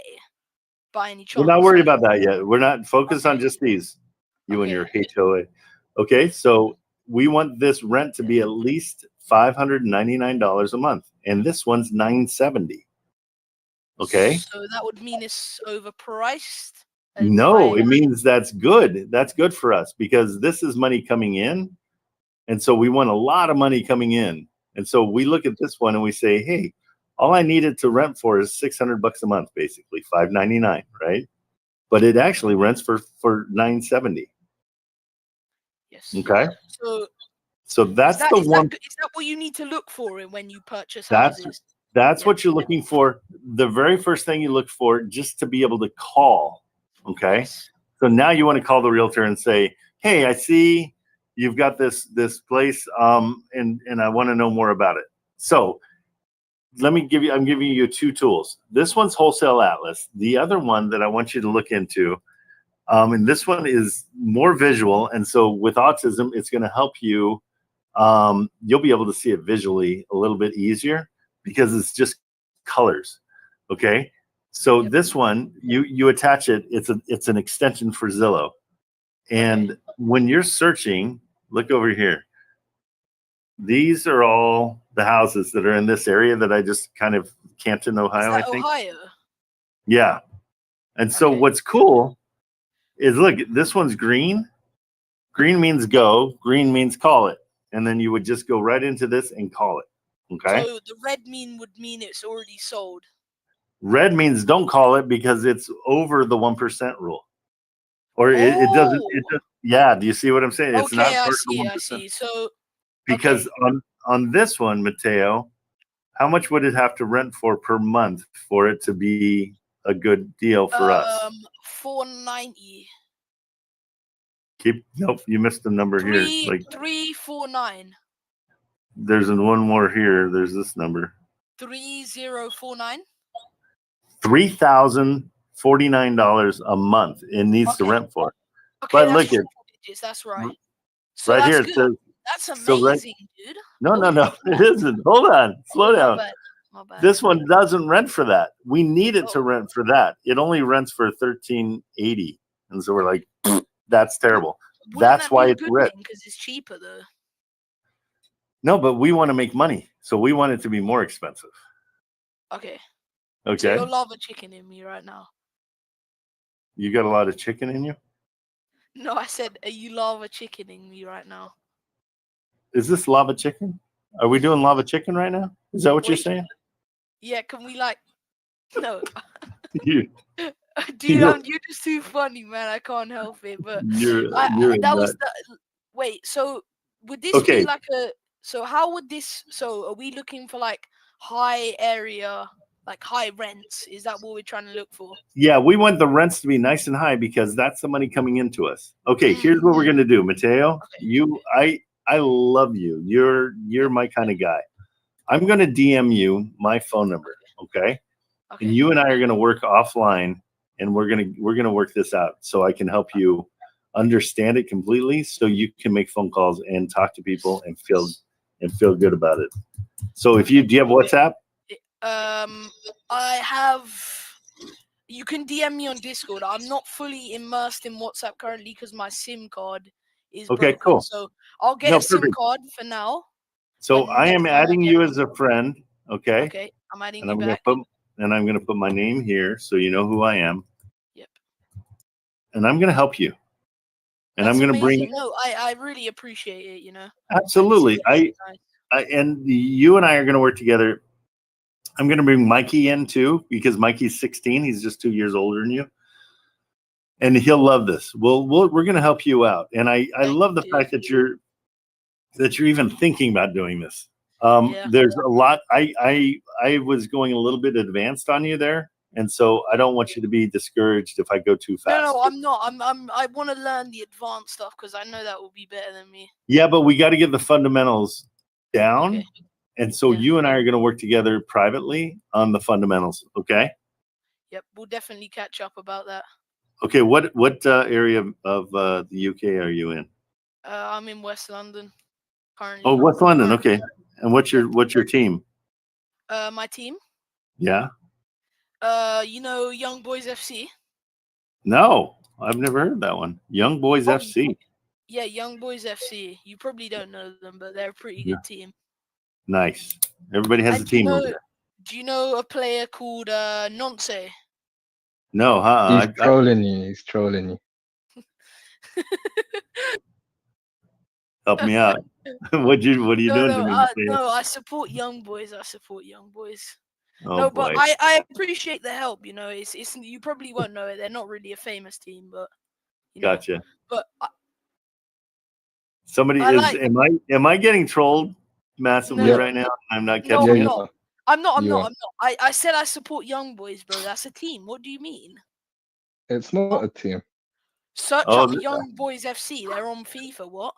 by any chance? we're not worried about that yet. We're not focused on Okay. just these. You and your Okay. HOA. Okay, so we want this rent to be at least $599 a month. And this one's $970. Okay. So that would mean it's overpriced. No, it means that's good. That's good for us because this is money coming in. And so we want a lot of money coming in. And so we look at this one and we say, hey, all I needed to rent for is $600 a month, basically $599, right? But it actually rents for $970. Yes. Okay. is So that's that, the is one. that is that what you need to look for when you purchase That's houses? That's Yeah. what you're looking for. The very first thing you look for, just to be able to call. Okay. Yes. So now you want to call the realtor and say, hey, I see you've got this place, and I want to know more about it. So I'm giving you two tools. This one's Wholesale Atlas. The other one that I want you to look into, and this one is more visual. And so with autism, it's going to help you. You'll be able to see it visually a little bit easier because it's just colors. Okay. So this one, you attach it. It's an extension for Zillow. And when you're searching, look over here. These are all the houses that are in this area that I just kind of Canton, Ohio, Is that I think. Ohio? Yeah. And so what's cool is look, this one's green. Green means go, green means call it. And then you would just go right into this and call it. Okay. So the red would mean it's already sold. Red means don't call it because it's over the 1% rule. Or it doesn't. Yeah. Do you see what I'm saying? It's not Okay, I part of the see. 1%. I see. So Because on this one, Mateo, How much would it have to rent for per month for it to be a good deal for us? $490. Nope, you missed the number here. Like 349. there's one more here. There's this number. 3049. $3,049 a month it needs to Okay. rent for. Okay, But that's look at triple digits, that's right. So right that's here. It good. says, That's so right- amazing, dude. no, it isn't. Hold on, slow My down. bad. My bad. This one doesn't rent for that. We need it to Oh. rent for that. It only rents for $1,380, and so we're like, that's terrible. That's why it's rent. Because it's cheaper though. No, but we want to make money, so we want it to be more expensive. Okay. So Okay, you're lava chicken in me right now. you got a lot of chicken in you. No, I said, are you lava chickening me right now? Is this lava chicken? Are we doing lava chicken right now? Is that what you're Wait. saying? Yeah, can we like? No, You, dude, You're- you're just too funny, man. I can't help it. But you're that was nut. the. Wait, so would this Okay. be like a? So how would this? So are we looking for like high area, like high rents? Is that what we're trying to look for? Yeah, we want the rents to be nice and high because that's the money coming into us. Okay, here's what we're gonna do, Mateo. Okay. I love you. You're my kind of guy. I'm gonna DM you my phone number, okay? Okay. And you and I are gonna work offline, and we're gonna work this out so I can help you understand it completely, so you can make phone calls and talk to people and feel good about it. So do you have WhatsApp? I have. You can DM me on Discord. I'm not fully immersed in WhatsApp currently because my SIM card is Okay, broken. cool. So I'll get No, a SIM perfect. card for now. So But I am next time I adding get you one- as a friend, okay? Okay, I'm adding And you I'm gonna back. put my name here so you know who I am. Yep. And I'm gonna help you. And That's I'm gonna amazing. bring No, I really appreciate it. You know. absolutely. And it's nice. And you and I are gonna work together. I'm gonna bring Mikey in too because Mikey's 16. He's just 2 years older than you, and he'll love this. We're gonna help you out. And I Thank love the you. fact that you're even thinking about doing this. Yeah. There's a lot. I was going a little bit advanced on you there, and so I don't want you to be discouraged if I go too fast. No, I'm not. I want to learn the advanced stuff because I know that will be better than me. Yeah, but we got to get the fundamentals down. Okay. And so Yeah. you and I are going to work together privately on the fundamentals. Okay. Yep, we'll definitely catch up about that. Okay. What area of the UK are you in? I'm in West London currently. Oh, West London. Okay. And what's your team? My team. Yeah. You know, Young Boys FC. No, I've never heard that one. Young Boys Oh, FC. Yeah, Young Boys FC. You probably don't know them, but they're a pretty good team. Nice. Everybody has And a team over there. do you know a player called Nonce? No, He's trolling you. He's trolling you. help me out. What are you doing to me? No, I support Young Boys. Oh, No, boy. but I appreciate the help. You know, it's you probably won't know it. They're not really a famous team, but you know. Gotcha. But Somebody I is. like- Am I getting trolled massively No. right now? I'm not No, catching I'm it. not. I'm not. You are. I said I support Young Boys, bro. That's a team. What do you mean? It's not a team. Search Oh, up Young Boys FC. They're on FIFA. What?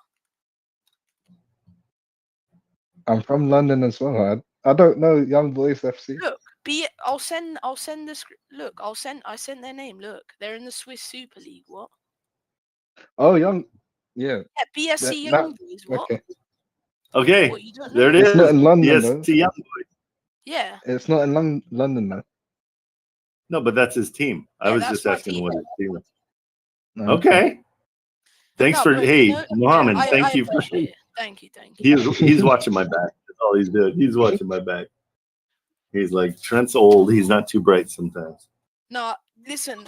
I'm from London as well. I don't know Young Boys FC. Look, I'll send the script. Look, I sent their name. Look, they're in the Swiss Super League. What? Oh, yeah. Yeah, BSC That- Young Boys. What? Okay. Okay, What, you don't know? there it It's is. not in London, Yes, though. Young Boys. Yeah. It's not in London, though. No, but that's his team. I Yeah, was that's just my asking team. what his team is. No. Okay. Thanks No, for but, hey, you know, Mohammed. I Thank you for. appreciate it. Thank you. He's watching my back. That's all he's doing. He's watching my back. He's like Trent's old. He's not too bright sometimes. No, listen.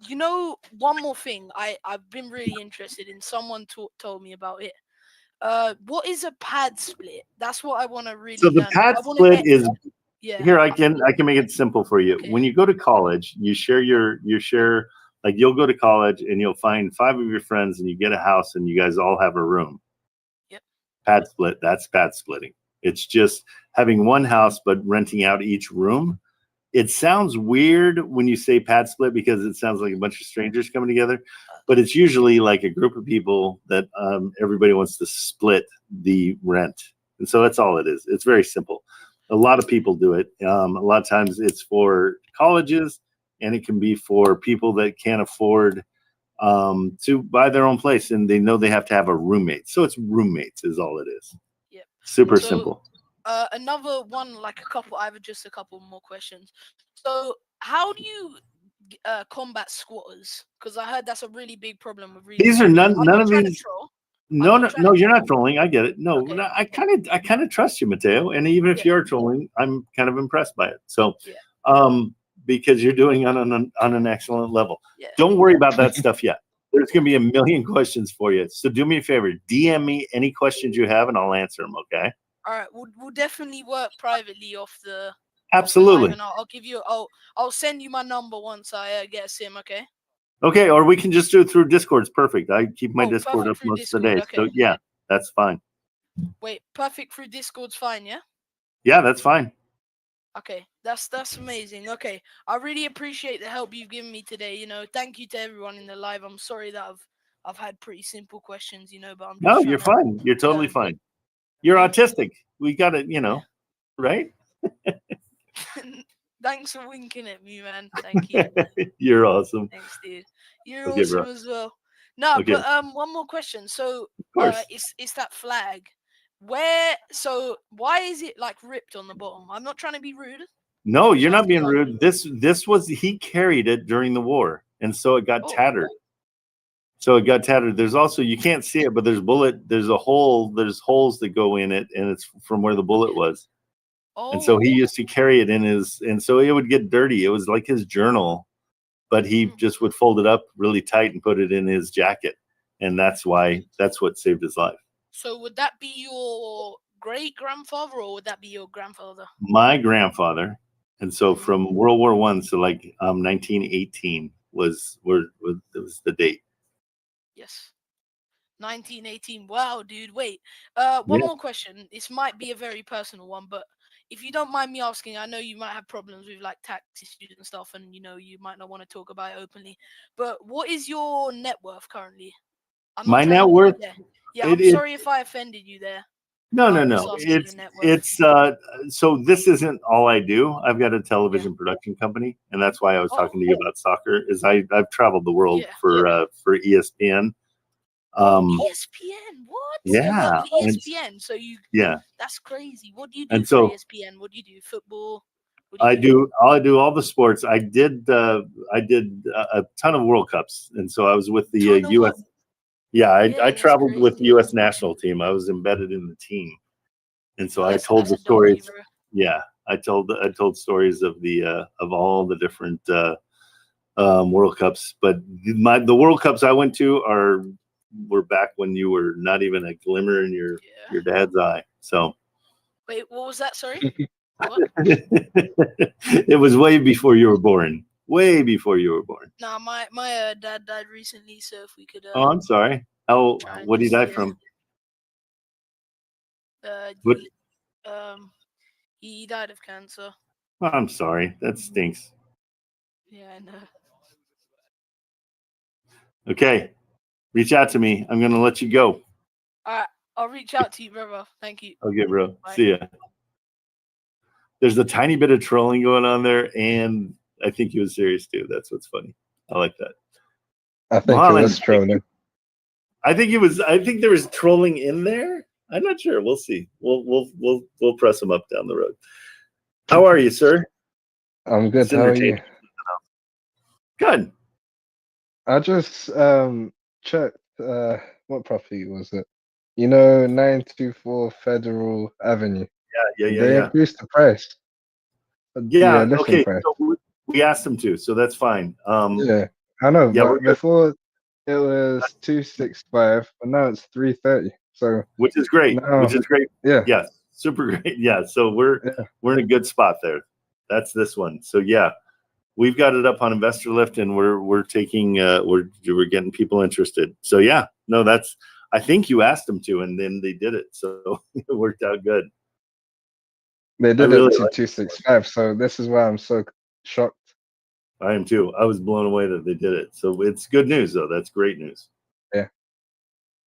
You know, one more thing. I've been really interested in. Someone told me about it. What is a pad split? That's what I want to really. So the learn. pad I wanna split get- is Yeah. here. I can make it simple for you. Okay. When you go to college, you share like you'll go to college and you'll find 5 of your friends and you get a house and you guys all have a room. Yep. Pad split. That's pad splitting. It's just having one house, but renting out each room. It sounds weird when you say pad split because it sounds like a bunch of strangers coming together, but it's usually like a group of people that everybody wants to split the rent. And so that's all it is. It's very simple. A lot of people do it. A lot of times it's for colleges, and it can be for people that can't afford to buy their own place, and they know they have to have a roommate. So it's roommates is all it is. Yep. Super So, simple. Another one, like I have just a couple more questions. So how do you combat squatters? Because I heard that's a really big problem with These are none of trying to these. troll. No, you're not trolling. I get it. No, Okay. no, I kind of trust you, Mateo. And even if Yeah. you're trolling, I'm kind of impressed by it. So, Yeah. because you're doing on an excellent level. Yeah. Don't worry about that stuff yet. There's going to be a million questions for you. So do me a favor, DM me any questions you have, and I'll answer them. Okay. All right, we'll definitely work privately off the. Absolutely. And I'll give you. I'll send you my number once I get a sim. Okay. Okay, or we can just do it through Discord. It's perfect. I keep my Discord perfect up through most of the day. Discord, So okay. yeah, that's fine. Wait, perfect through Discord's fine, yeah? Yeah, that's fine. Okay, that's amazing. Okay, I really appreciate the help you've given me today. You know, thank you to everyone in the live. I'm sorry that I've had pretty simple questions, you know, but I'm just No, trying you're to fine. You're totally learn. fine. You're Thank you. autistic. We got it, right? Thanks for winking at me, man. Thank you. You're awesome. Thanks, dude. You're Okay, awesome bro. as well. No, Okay. but one more question. So, Of course. it's that flag. So why is it like ripped on the bottom? I'm not trying to be rude. No, you're But not being rude. This was he carried it during the war, and so it got Oh. tattered. So it got tattered. There's also, you can't see it, but there's a hole. There's holes that go in it, and it's from where the bullet was. And so he used to carry it in his, and so it would get dirty. It was like his journal, but he just would fold it up really tight and put it in his jacket, and that's what saved his life. So would that be your great grandfather, or would that be your grandfather? My grandfather, and so from World War I, so like 1918 was the date. Yes. 1918. Wow, dude. Wait. One Yeah. more question. This might be a very personal one, but if you don't mind me asking, I know you might have problems with like tax issues and stuff, and you know you might not want to talk about it openly. But what is your net worth currently? I'm not My trying net to- worth? Yeah, I'm sorry if I offended you there. No. Just asking your net worth. It's so this isn't all I do. I've got a television production company, and that's why I was talking to you about soccer. Is I've traveled the world for ESPN. ESPN, what? Yeah, You work for and- ESPN, so you. Yeah. That's crazy. What do you do And for so- ESPN? What do you do? Football. I do all the sports. I did a ton of World Cups, and so I was with the Ton of U.S. what? Yeah, I that's traveled with the crazy. U.S. national team. I was embedded in the team, and so I That's- told that's the a W, stories. bro. Yeah, I told stories of the of all the different World Cups. But the World Cups I went to were back when you were not even a glimmer in your dad's eye. So Wait, what was that? Sorry. What? it was way before you were born. Way before you were born. Nah, my dad died recently, so if we could. Oh, I'm sorry. try and What did he just, die yeah. from? What? He died of cancer. Oh, I'm sorry. That stinks. Yeah, I know. Okay. Reach out to me. I'm going to let you go. All right, I'll reach out to you, brother. Thank you. Okay, bro. Bye. See ya. There's a tiny bit of trolling going on there, and I think he was serious too. That's what's funny. I like that. I think it was trolling. I think there was trolling in there. I'm not sure. We'll see. We'll press him up down the road. How are you, sir? I'm good. How are you? Good. I just checked what property was it? 924 Federal Avenue. Yeah. They increased the price. Yeah. listing Okay. price. So we asked them to, so that's fine. Yeah, I know. Yeah, but before it was 265, but now it's 330. So which is great. now, Which is great. Yeah. Yes. Super great. Yeah. So we're in a good spot there. That's this one. So yeah, we've got it up on Investor Lift, and we're taking we're getting people interested. So yeah, no, I think you asked them to, and then they did it. So it worked out good. They did really it to like 265, so this is why I'm so shocked. I am too. I was blown away that they did it. So it's good news, though. That's great news. Yeah.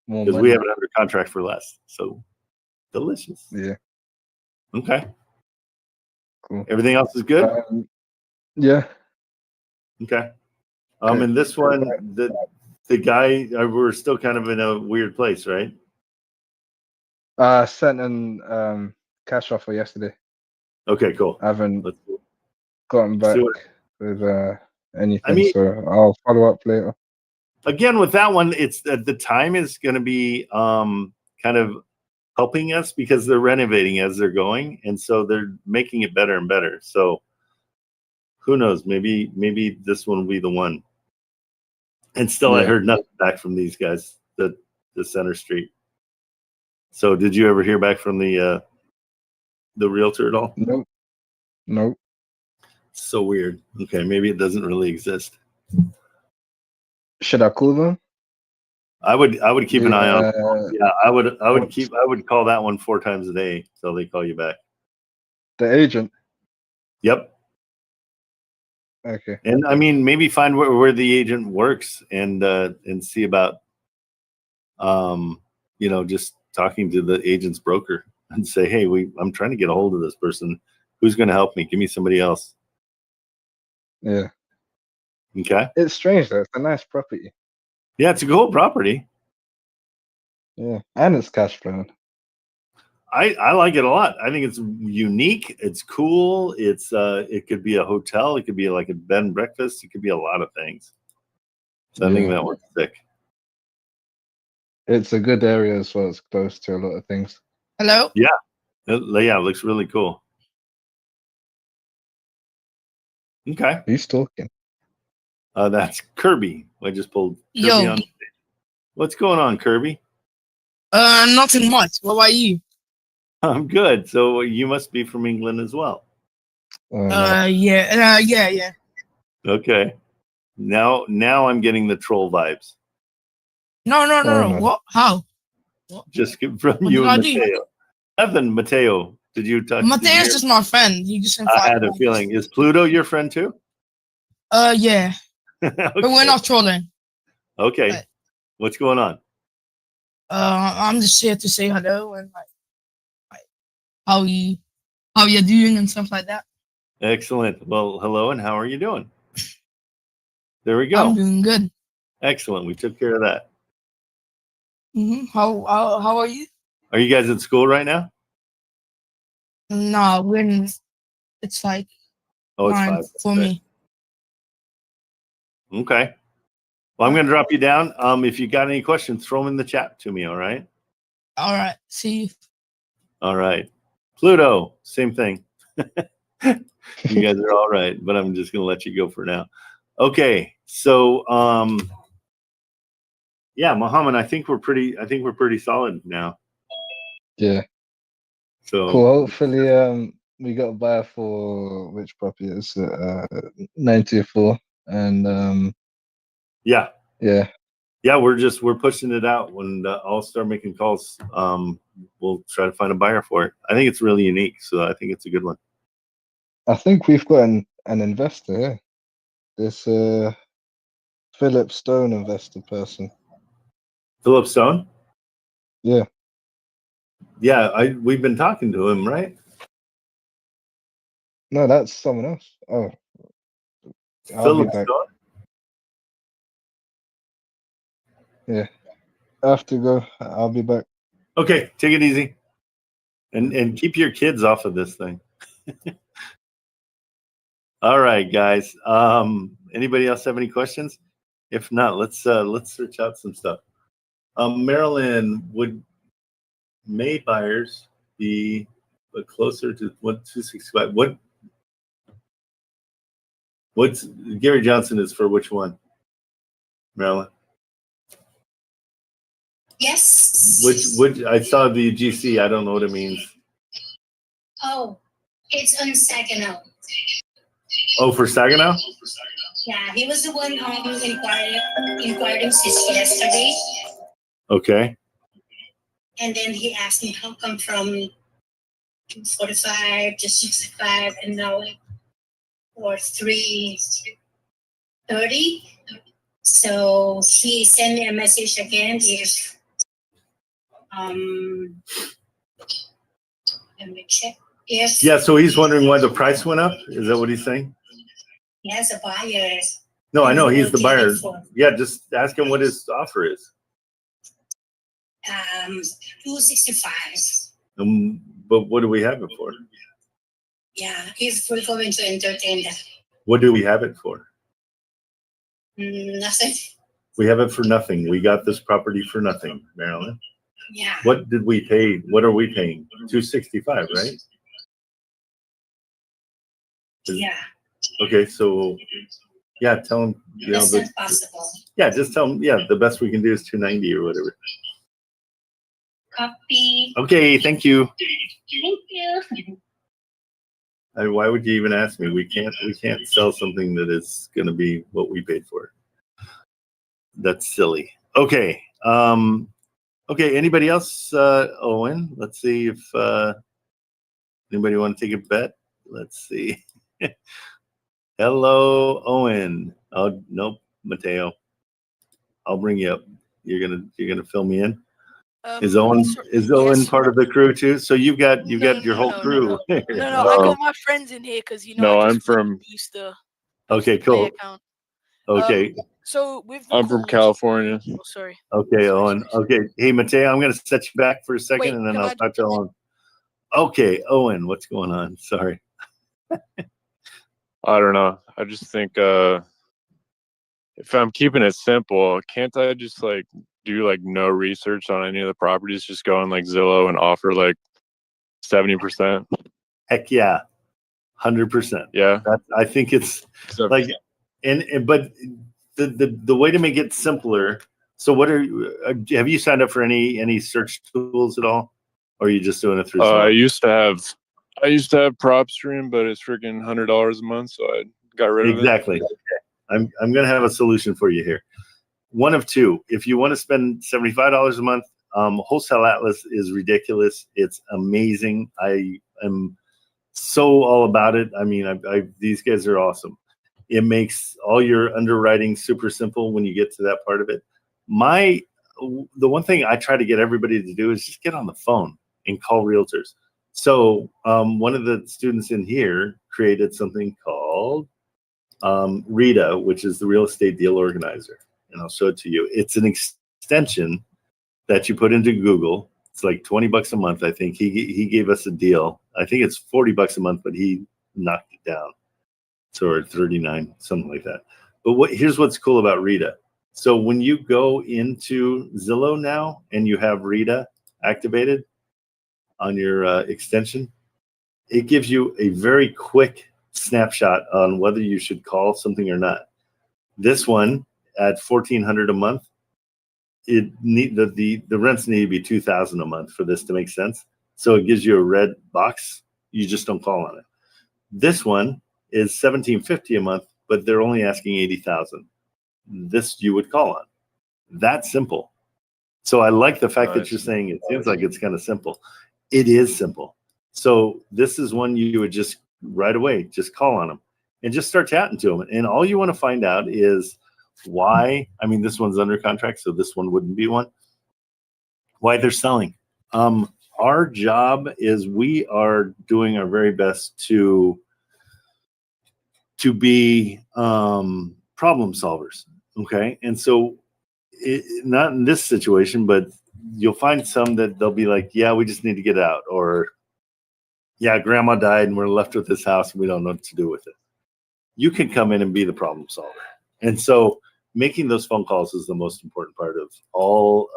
More Because we money. have it under contract for less. So delicious. Yeah. Okay. Cool. Everything else is good? Yeah. Okay. Okay. And this one, the guy, we're still kind of in a weird place, right? Sent an cash offer yesterday. Okay, cool. I haven't Let's gotten see back what- with anything, I mean- so I'll follow up later. Again, with that one, it's the time is going to be kind of helping us because they're renovating as they're going, and so they're making it better and better. So who knows? Maybe this one will be the one. And still, I Yeah. heard nothing back from these guys. The Center Street. So, did you ever hear back from the realtor at all? Nope. Nope. So weird. Okay, maybe it doesn't really exist. Should I call them? I would keep an eye on. The, Yeah, I would call that one 4 times a day till they call you back. the agent. Yep. Okay. And I mean, maybe find where the agent works and see about, just talking to the agent's broker and say, hey, I'm trying to get a hold of this person. Who's going to help me? Give me somebody else. Yeah. Okay. It's strange though. It's a nice property. Yeah, it's a cool property. Yeah, and it's cash flowing. I like it a lot. I think it's unique. It's cool. It could be a hotel. It could be like a bed and breakfast. It could be a lot of things. So I think that one's sick. It's a good area as well. It's close to a lot of things. Hello? Yeah, it looks really cool. Okay. Who's talking? That's Kirby. I just pulled Kirby Yo. on stage. What's going on, Kirby? Nothing much. What about you? I'm good. So you must be from England as well. Oh, no. Yeah. Okay. Now I'm getting the troll vibes. No. no. What? How? Just from What you did and I do? Mateo. Evan, Mateo, did you talk? Mateo's just my friend. He just I invited had a me. feeling. Is Pluto your friend too? Yeah. But we're not trolling. Okay. But- What's going on? I'm just here to say hello and like how you're doing and stuff like that. Excellent. Well, hello, and how are you doing? There we I'm go. doing good. Excellent. We took care of that. How are you? Are you guys at school right now? No, it's like Oh, it's 9 5 for Okay. me. Okay. Well, I'm going to drop you down. If you got any questions, throw them in the chat to me. All right. All right. See you. All right. Pluto, same thing. You guys are all right, but I'm just going to let you go for now. Okay. So, yeah, Muhammad, I think we're pretty solid now. Yeah. So Cool. Hopefully, we got a buyer for which property is 94, and yeah. yeah, We're pushing it out. When I'll start making calls, we'll try to find a buyer for it. I think it's really unique, so I think it's a good one. I think we've got an investor here. This Philip Stone investor person. Philip Stone? Yeah. Yeah, we've been talking to him, right? No, that's someone else. Oh, I'll Philip be back. Stone? Yeah. I have to go. I'll be back. Okay, take it easy. And keep your kids off of this thing. All right, guys. Anybody else have any questions? If not, let's search out some stuff. Marilyn, would May buyers be closer to 265? What's Gary Johnson is for which one? Marilyn? Yes. Which I saw the GC. I don't know what it means. Oh, it's on Saginaw. Oh, for Saginaw? Yeah, he was the one inquiring since yesterday. Okay. And then he asked me how come from 245, 265, and now like for 330. So he sent me a message again if let me check. If Yeah, so he's wondering why the price went up. Is that what he's saying? he has a buyer. No, I know he's the Get buyer. it for, Yeah, just ask him what his offer is. 265. But what do we have it for? Yeah, if we're going to entertain that. What do we have it for? Nothing. We have it for nothing. We got this property for nothing, Marilyn. Yeah. What did we pay? What are we paying? 265, right? Yeah. Okay, so yeah, tell him. You know, That's not possible. yeah, just tell him. Yeah, the best we can do is 290 or whatever. Copy. Okay, thank you. Thank you. Why would you even ask me? We can't sell something that is going to be what we paid for. That's silly. Okay. Okay. Anybody else? Owen, let's see if anybody want to take a bet. Let's see. Hello, Owen. Oh, nope, Mateo. I'll bring you up. You're gonna fill me in. Is Owen yes, part of the crew too? So you've got your whole crew. No, I got my friends in here because No, I I'm just from. used the Okay, play cool. account. Okay. So with the I'm from calls- California. Oh, sorry. Okay, Owen. Okay. Hey, Mateo, I'm going to set you back for a second Wait, and then can I'll I- talk to Owen. Okay, Owen, what's going on? Sorry. I don't know. I just think if I'm keeping it simple, can't I just like do like no research on any of the properties? Just go on like Zillow and offer like 70%. Heck yeah. 100%. Yeah. I think it's like, but the way to make it simpler. So what have you signed up for any search tools at all? Or are you just doing it through? I used to have PropStream, but it's freaking $100 a month, so I got rid of it. Exactly. I'm going to have a solution for you here. One of two. If you want to spend $75 a month, Wholesale Atlas is ridiculous. It's amazing. I am so all about it. I mean, these guys are awesome. It makes all your underwriting super simple when you get to that part of it. The one thing I try to get everybody to do is just get on the phone and call realtors. So one of the students in here created something called RETA, which is the Real Estate Deal Organizer. And I'll show it to you. It's an extension that you put into Google. It's like $20 a month. I think he gave us a deal. I think it's $40 a month, but he knocked it down. So 39, something like that. But here's what's cool about RETA. So when you go into Zillow now and you have RETA activated on your extension, it gives you a very quick snapshot on whether you should call something or not. This one at $1,400 a month, the rents need to be $2,000 a month for this to make sense. So it gives you a red box. You just don't call on it. This one is $1,750 a month, but they're only asking $80,000. This you would call on. That's simple. So I like the fact that you're saying it seems like it's kind of simple. It is simple. So this is one you would just right away just call on them and just start chatting to them. And all you want to find out is why. I mean, this one's under contract, so this one wouldn't be one. Why they're selling. Our job is we are doing our very best to be problem solvers. Okay. And so not in this situation, but you'll find some that they'll be like, yeah, we just need to get out, or yeah, grandma died and we're left with this house and we don't know what to do with it. You can come in and be the problem solver. And so making those phone calls is the most important part of all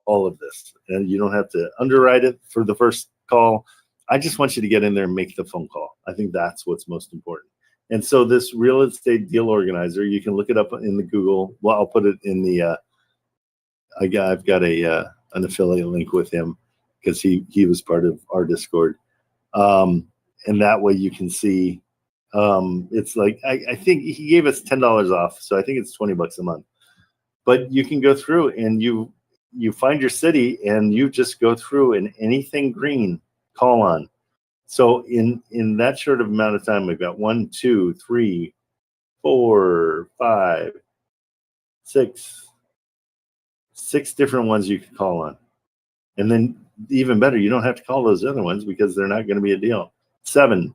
of this. And you don't have to underwrite it for the first call. I just want you to get in there and make the phone call. I think that's what's most important. And so this Real Estate Deal Organizer, you can look it up in the Google. Well, I'll put it in the, I've got an affiliate link with him because he was part of our Discord. And that way you can see, it's like, I think he gave us $10 off. So I think it's $20 a month, but you can go through and you find your city and you just go through and anything green, call on. So in that short of amount of time, we've got 1, 2, 3, 4, 5, 6 different ones you can call on. And then even better, you don't have to call those other ones because they're not going to be a deal. 7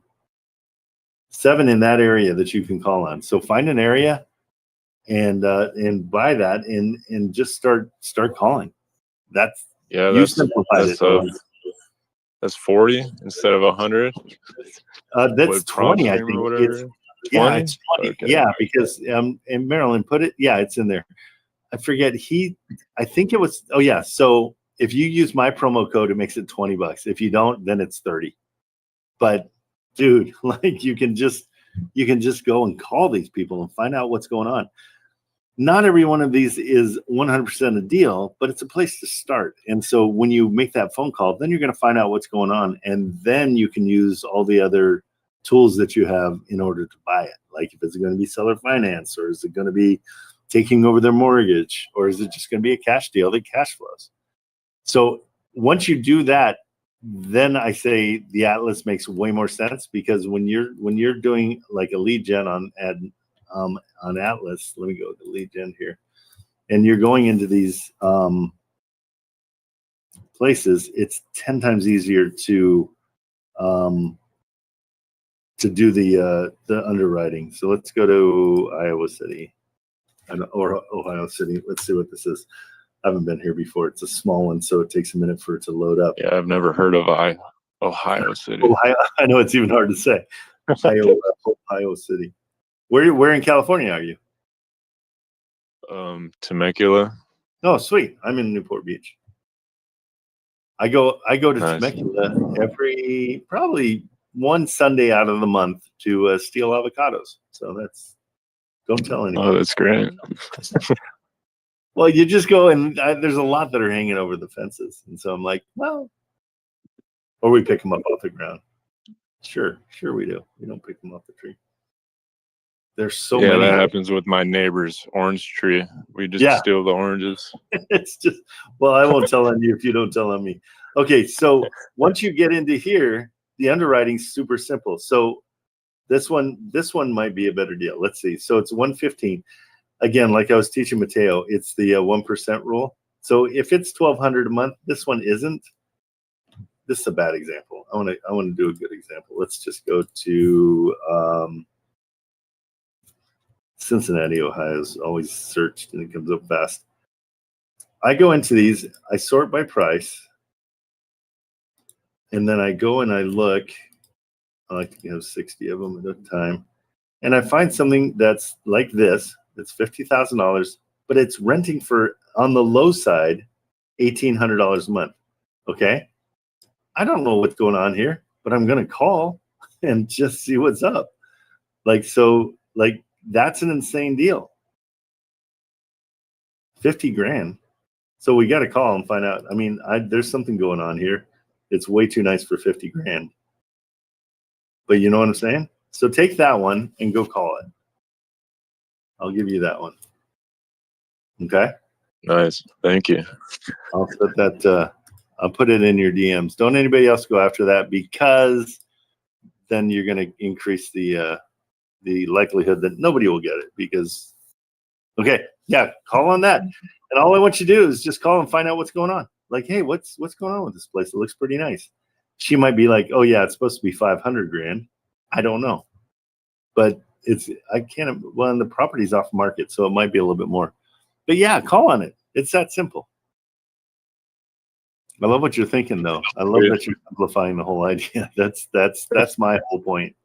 in that area that you can call on. So find an area and buy that and just start calling. That's you simplified it. That's 40 instead of 100. That's 20, I think. It's, yeah, it's 20. Okay. Yeah, because and Marilyn put it. Yeah, it's in there. I forget. I think it was. Oh yeah. So if you use my promo code, it makes it $20. If you don't, then it's 30. But dude, like you can just go and call these people and find out what's going on. Not every one of these is 100% a deal, but it's a place to start. And so when you make that phone call, then you're going to find out what's going on. And then you can use all the other tools that you have in order to buy it. Like if it's going to be seller finance, or is it going to be taking over their mortgage, or is it just going to be a cash deal that cash flows? So once you do that, then I say the Atlas makes way more sense, because when you're doing like a lead gen on Atlas, let me go to lead gen here, and you're going into these places, it's 10 times easier to do the underwriting. So let's go to Iowa City or Ohio City. Let's see what this is. I haven't been here before. It's a small one, so it takes a minute for it to load up. Yeah, I've never heard of Ohio City. Ohio, I know it's even hard to say. Ohio City. Where in California are you? Temecula. Oh, sweet. I'm in Newport Beach. I go to Nice. Temecula every probably one Sunday out of the month to steal avocados. So don't tell anyone. Oh, that's great. Well, you just go and there's a lot that are hanging over the fences. And so I'm like, well, or we pick them up off the ground. Sure we do. We don't pick them off the tree. There's so many. Yeah, that happens with my neighbor's orange tree. We just steal the oranges. It's just, well, I won't tell on you if you don't tell on me. Okay, so once you get into here, the underwriting's super simple. So this one might be a better deal. Let's see. So it's 115. Again, like I was teaching Mateo, it's the 1% rule. So if it's $1,200 a month, this one isn't. This is a bad example. I want to do a good example. Let's just go to Cincinnati, Ohio is always searched and it comes up fast. I go into these, I sort by price, and then I go and I look. I like to have 60 of them at a time, and I find something that's like this. It's $50,000, but it's renting for, on the low side, $1,800 a month. Okay, I don't know what's going on here, but I'm gonna call and just see what's up. That's an insane deal. 50 grand. So we got to call and find out. I mean, there's something going on here. It's way too nice for 50 grand. But you know what I'm saying? So take that one and go call it. I'll give you that one. Okay? Nice. Thank you. I'll put that I'll put it in your DMs. Don't anybody else go after that, because then you're going to increase the likelihood that nobody will get it. Because call on that. And all I want you to do is just call and find out what's going on. Like, hey, what's going on with this place? It looks pretty nice. She might be like, oh yeah, it's supposed to be 500 grand. I don't know, but the property's off market, so it might be a little bit more. But yeah, call on it. It's that simple. I love what you're thinking, though. I love that you're simplifying the whole idea. That's my whole point.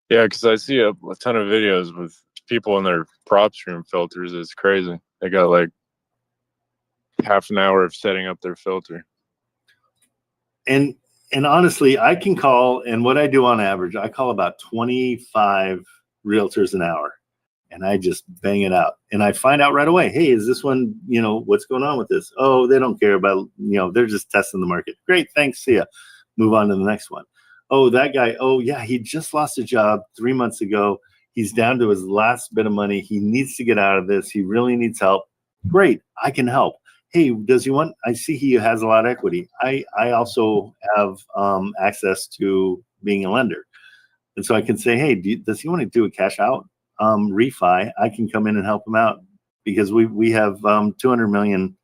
Yeah, because I see a ton of videos with people in their PropStream filters. It's crazy. They got like half an hour of setting up their filter. And honestly, I can call, and what I do on average, I call about 25 realtors an hour, and I just bang it out. And I find out right away, hey, is this one, what's going on with this? Oh, they don't care about, they're just testing the market. Great, thanks, see ya. Move on to the next one. Oh, that guy, oh yeah, he just lost a job 3 months ago. He's down to his last bit of money. He needs to get out of this. He really needs help. Great, I can help. hey, does he want? I see he has a lot of equity. I also have access to being a lender, and so I can say, hey, does he want to do a cash out refi? I can come in and help him out because we have 200 million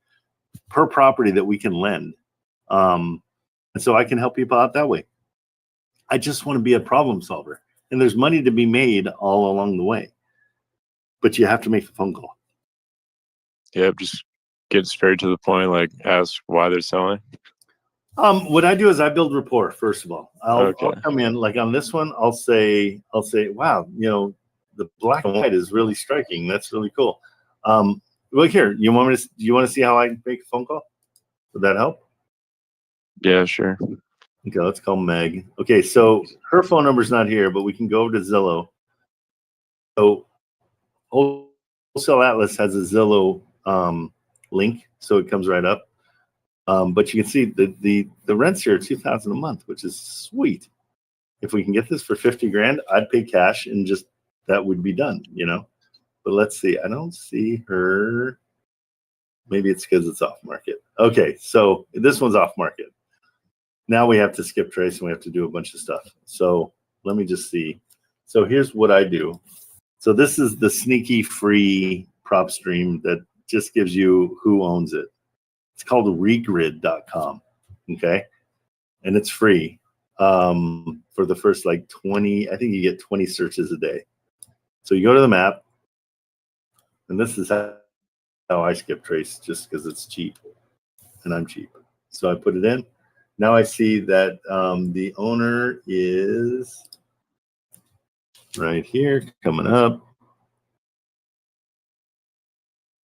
per property that we can lend, and so I can help people out that way. I just want to be a problem solver, and there's money to be made all along the way, but you have to make the phone call. Yep, just get straight to the point, like ask why they're selling. What I do is I build rapport, first of all. I'll Okay. come in, like on this one, I'll say, wow, the black and white is really striking. That's really cool. Look here, do you want to see how I make a phone call? Would that help? Yeah, sure. Okay, let's call Meg. Okay, so her phone number's not here, but we can go to Zillow. So Wholesale Atlas has a Zillow link, so it comes right up. But you can see the rents here are $2,000 a month, which is sweet. If we can get this for 50 grand, I'd pay cash and just that would be done, But let's see. I don't see her. Maybe it's because it's off market. Okay, so this one's off market. Now we have to skip trace and we have to do a bunch of stuff. So let me just see. So here's what I do. So this is the sneaky free PropStream that just gives you who owns it. It's called regrid.com. Okay. And it's free for the first 20, I think you get 20 searches a day. So you go to the map, and this is how I skip trace just because it's cheap and I'm cheap. So I put it in. Now I see that the owner is right here coming up.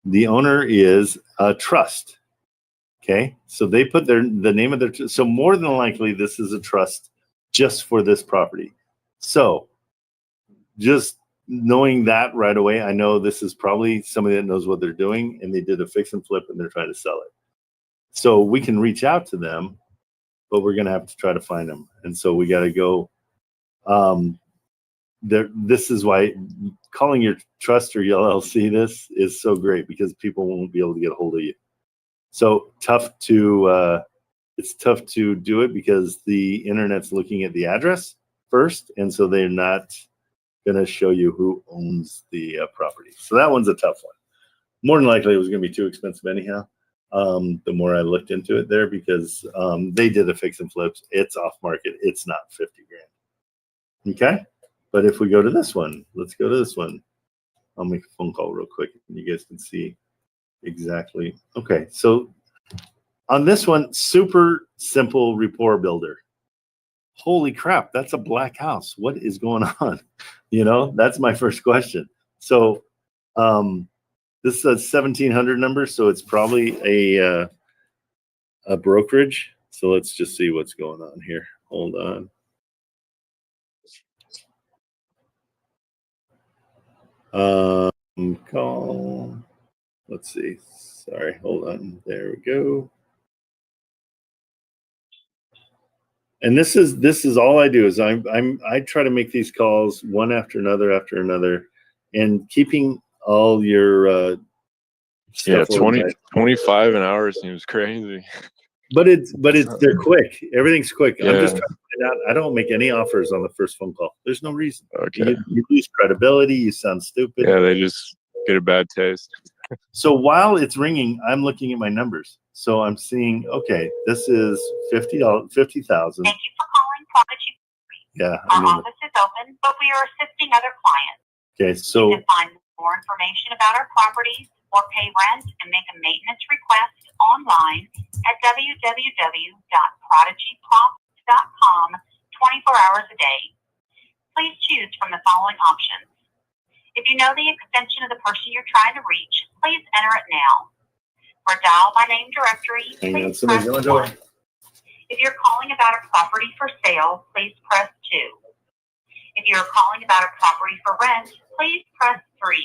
The owner is a trust. Okay, so they put the name of their, so more than likely this is a trust just for this property. So just knowing that right away, I know this is probably somebody that knows what they're doing and they did a fix and flip and they're trying to sell it. So we can reach out to them, but we're going to have to try to find them. And so we got to go there. This is why calling your trust or your LLC this is so great, because people won't be able to get a hold of you. So it's tough to do it because the internet's looking at the address first, and so they're not going to show you who owns the property. So that one's a tough one. More than likely, it was going to be too expensive anyhow. The more I looked into it there, because they did a fix and flips. It's off market. It's not 50 grand. Okay, but if we go to this one, let's go to this one. I'll make a phone call real quick, and you guys can see. Exactly. Okay, so on this one, super simple rapport builder. Holy crap, that's a black house. What is going on? That's my first question. So this is a 1700 number, so it's probably a brokerage. So let's just see what's going on here. Hold on. Call. Let's see. Sorry, hold on. There we go. And this is all I do is I try to make these calls one after another, and keeping all your stuff. Yeah, 25 an hour seems crazy. But they're quick. Everything's quick. Yeah. I'm just trying to find out. I don't make any offers on the first phone call. There's no reason. Okay. You lose credibility. You sound stupid. Yeah, they just get a bad taste. So while it's ringing, I'm looking at my numbers. So I'm seeing, okay, this is $50,000. Thank you for calling Prodigy. Yeah. Our office is open, but we are assisting other clients. Okay, so You can find more information about our properties or pay rent and make a maintenance request online at www.prodigyprops.com 24 hours a day. Please choose from the following options. If you know the extension of the person you're trying to reach, please enter it now. For dial by name directory, please press 1. If you're calling about a property for sale, please press 2. If you're calling about a property for rent, please press 3.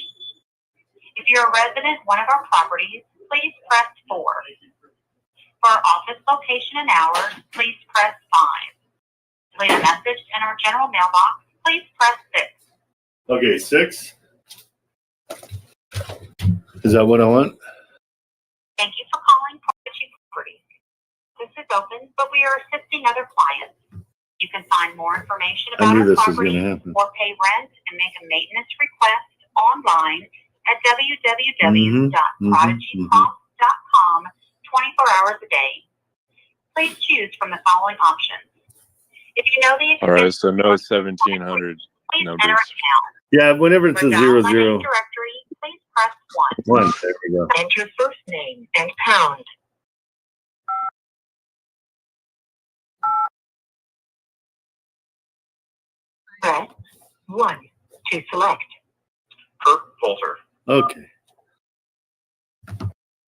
If you're a resident at one of our properties, please press 4. For our office location and hours, please press 5. To leave a message in our general mailbox, please press 6. okay, 6. Is that what I want? Thank you for calling is open, but we are assisting other clients. You can find more information I about knew our this was property going to happen. or pay rent and make a maintenance request online at www.prodigyprops.com 24 hours a day. Please choose from the following options. If you know the All right, so no 1,700 please numbers. enter it now. Yeah, whenever it's For a dial 0, by 0, name directory, please press 1. There we go. 1. Enter first name and pound. Press 1 to select. Kurt Volter. Okay.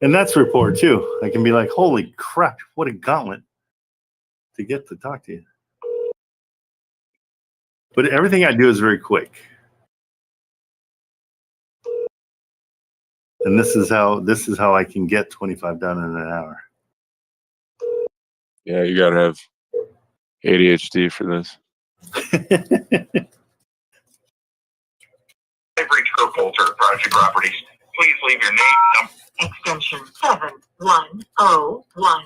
And that's report too. I can be like, holy crap, what a gauntlet to get to talk to you. But everything I do is very quick. And this is how I can get 25 done in an hour. Yeah, you gotta have ADHD for this. I've reached Kurt Volter at Prodigy Properties. Please leave your name, number. Extension 7101.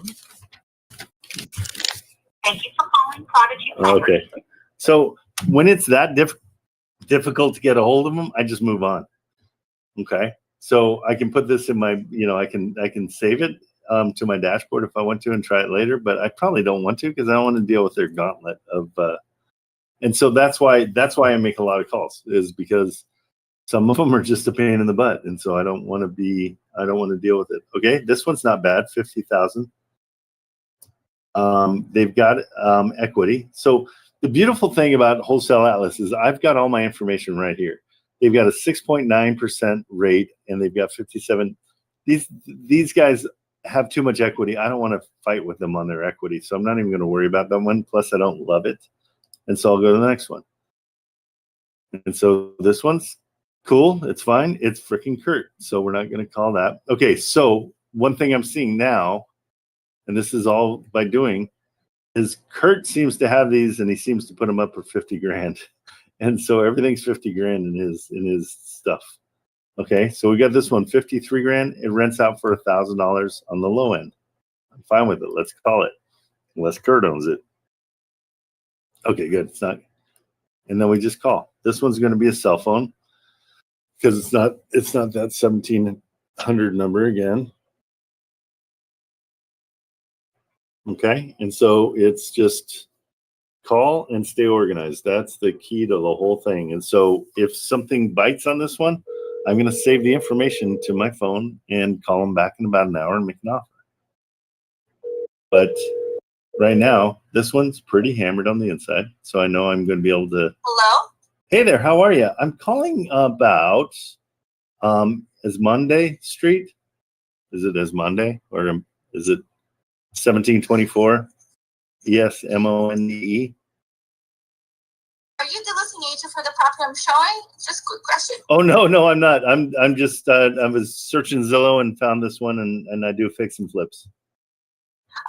Thank you for calling Prodigy Properties. Okay. So when it's that difficult to get a hold of them, I just move on. Okay. So I can put this in my, I can save it to my dashboard if I want to and try it later, but I probably don't want to because I don't want to deal with their gauntlet of, and so that's why I make a lot of calls, is because some of them are just a pain in the butt. And so I don't want to deal with it. Okay. This one's not bad. 50,000. They've got equity. So the beautiful thing about Wholesale Atlas is I've got all my information right here. They've got a 6.9% rate and they've got 57. These guys have too much equity. I don't want to fight with them on their equity. So I'm not even going to worry about that one. Plus I don't love it. And so I'll go to the next one. And so this one's cool. It's fine. It's freaking Kurt. So we're not going to call that. Okay. So one thing I'm seeing now, and this is all by doing, is Kurt seems to have these and he seems to put them up for 50 grand. And so everything's 50 grand in his stuff. Okay. So we got this one, 53 grand. It rents out for $1,000 on the low end. I'm fine with it. Let's call it, unless Kurt owns it. Okay, good. It's not. And then we just call. This one's going to be a cell phone because it's not that 1,700 number again. Okay. And so it's just call and stay organized. That's the key to the whole thing. And so if something bites on this one, I'm going to save the information to my phone and call them back in about an hour and make an offer. But right now, this one's pretty hammered on the inside. So I know I'm going to be able to. Hello? Hey there. How are you? I'm calling about Esmonde Street. Is it Esmonde or is it 1724? Yes, MONDE. Are you the listing agent for the property I'm showing? Just a quick question. Oh no, I'm not. I'm just I was searching Zillow and found this one and I do fix and flips.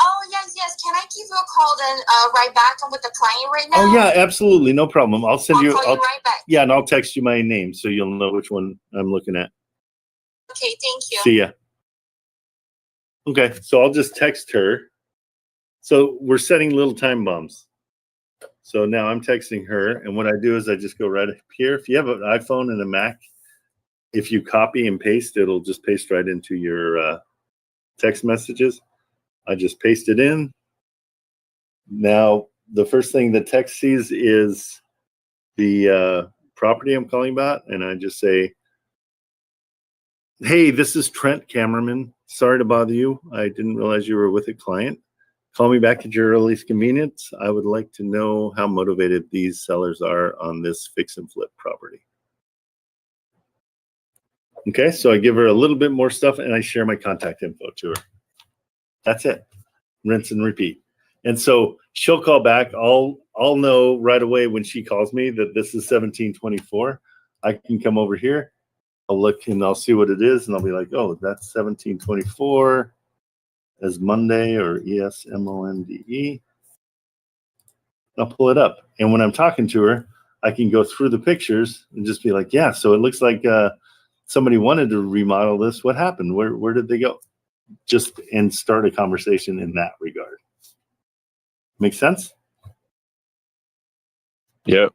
Oh, yes. Can I give you a call then right back? I'm with the client right now. Oh yeah, absolutely, no problem. I'll send you. I'll call you right back. Yeah, and I'll text you my name so you'll know which one I'm looking at. Okay, thank you. See ya. Okay, so I'll just text her. So we're setting little time bombs. So now I'm texting her, and what I do is I just go right up here. If you have an iPhone and a Mac, if you copy and paste, it'll just paste right into your text messages. I just paste it in. Now, the first thing the text sees is the property I'm calling about, and I just say, hey, this is Trent Kamerman. Sorry to bother you. I didn't realize you were with a client. Call me back at your earliest convenience. I would like to know how motivated these sellers are on this fix and flip property. Okay, so I give her a little bit more stuff and I share my contact info to her. That's it. Rinse and repeat. And so she'll call back. I'll know right away when she calls me that this is 1724. I can come over here. I'll look and I'll see what it is, and I'll be like, oh, that's 1724 as Monday or ESMONDE. I'll pull it up. And when I'm talking to her, I can go through the pictures and just be like, yeah, so it looks like somebody wanted to remodel this. What happened? Where did they go? Just and start a conversation in that regard. Make sense? Yep.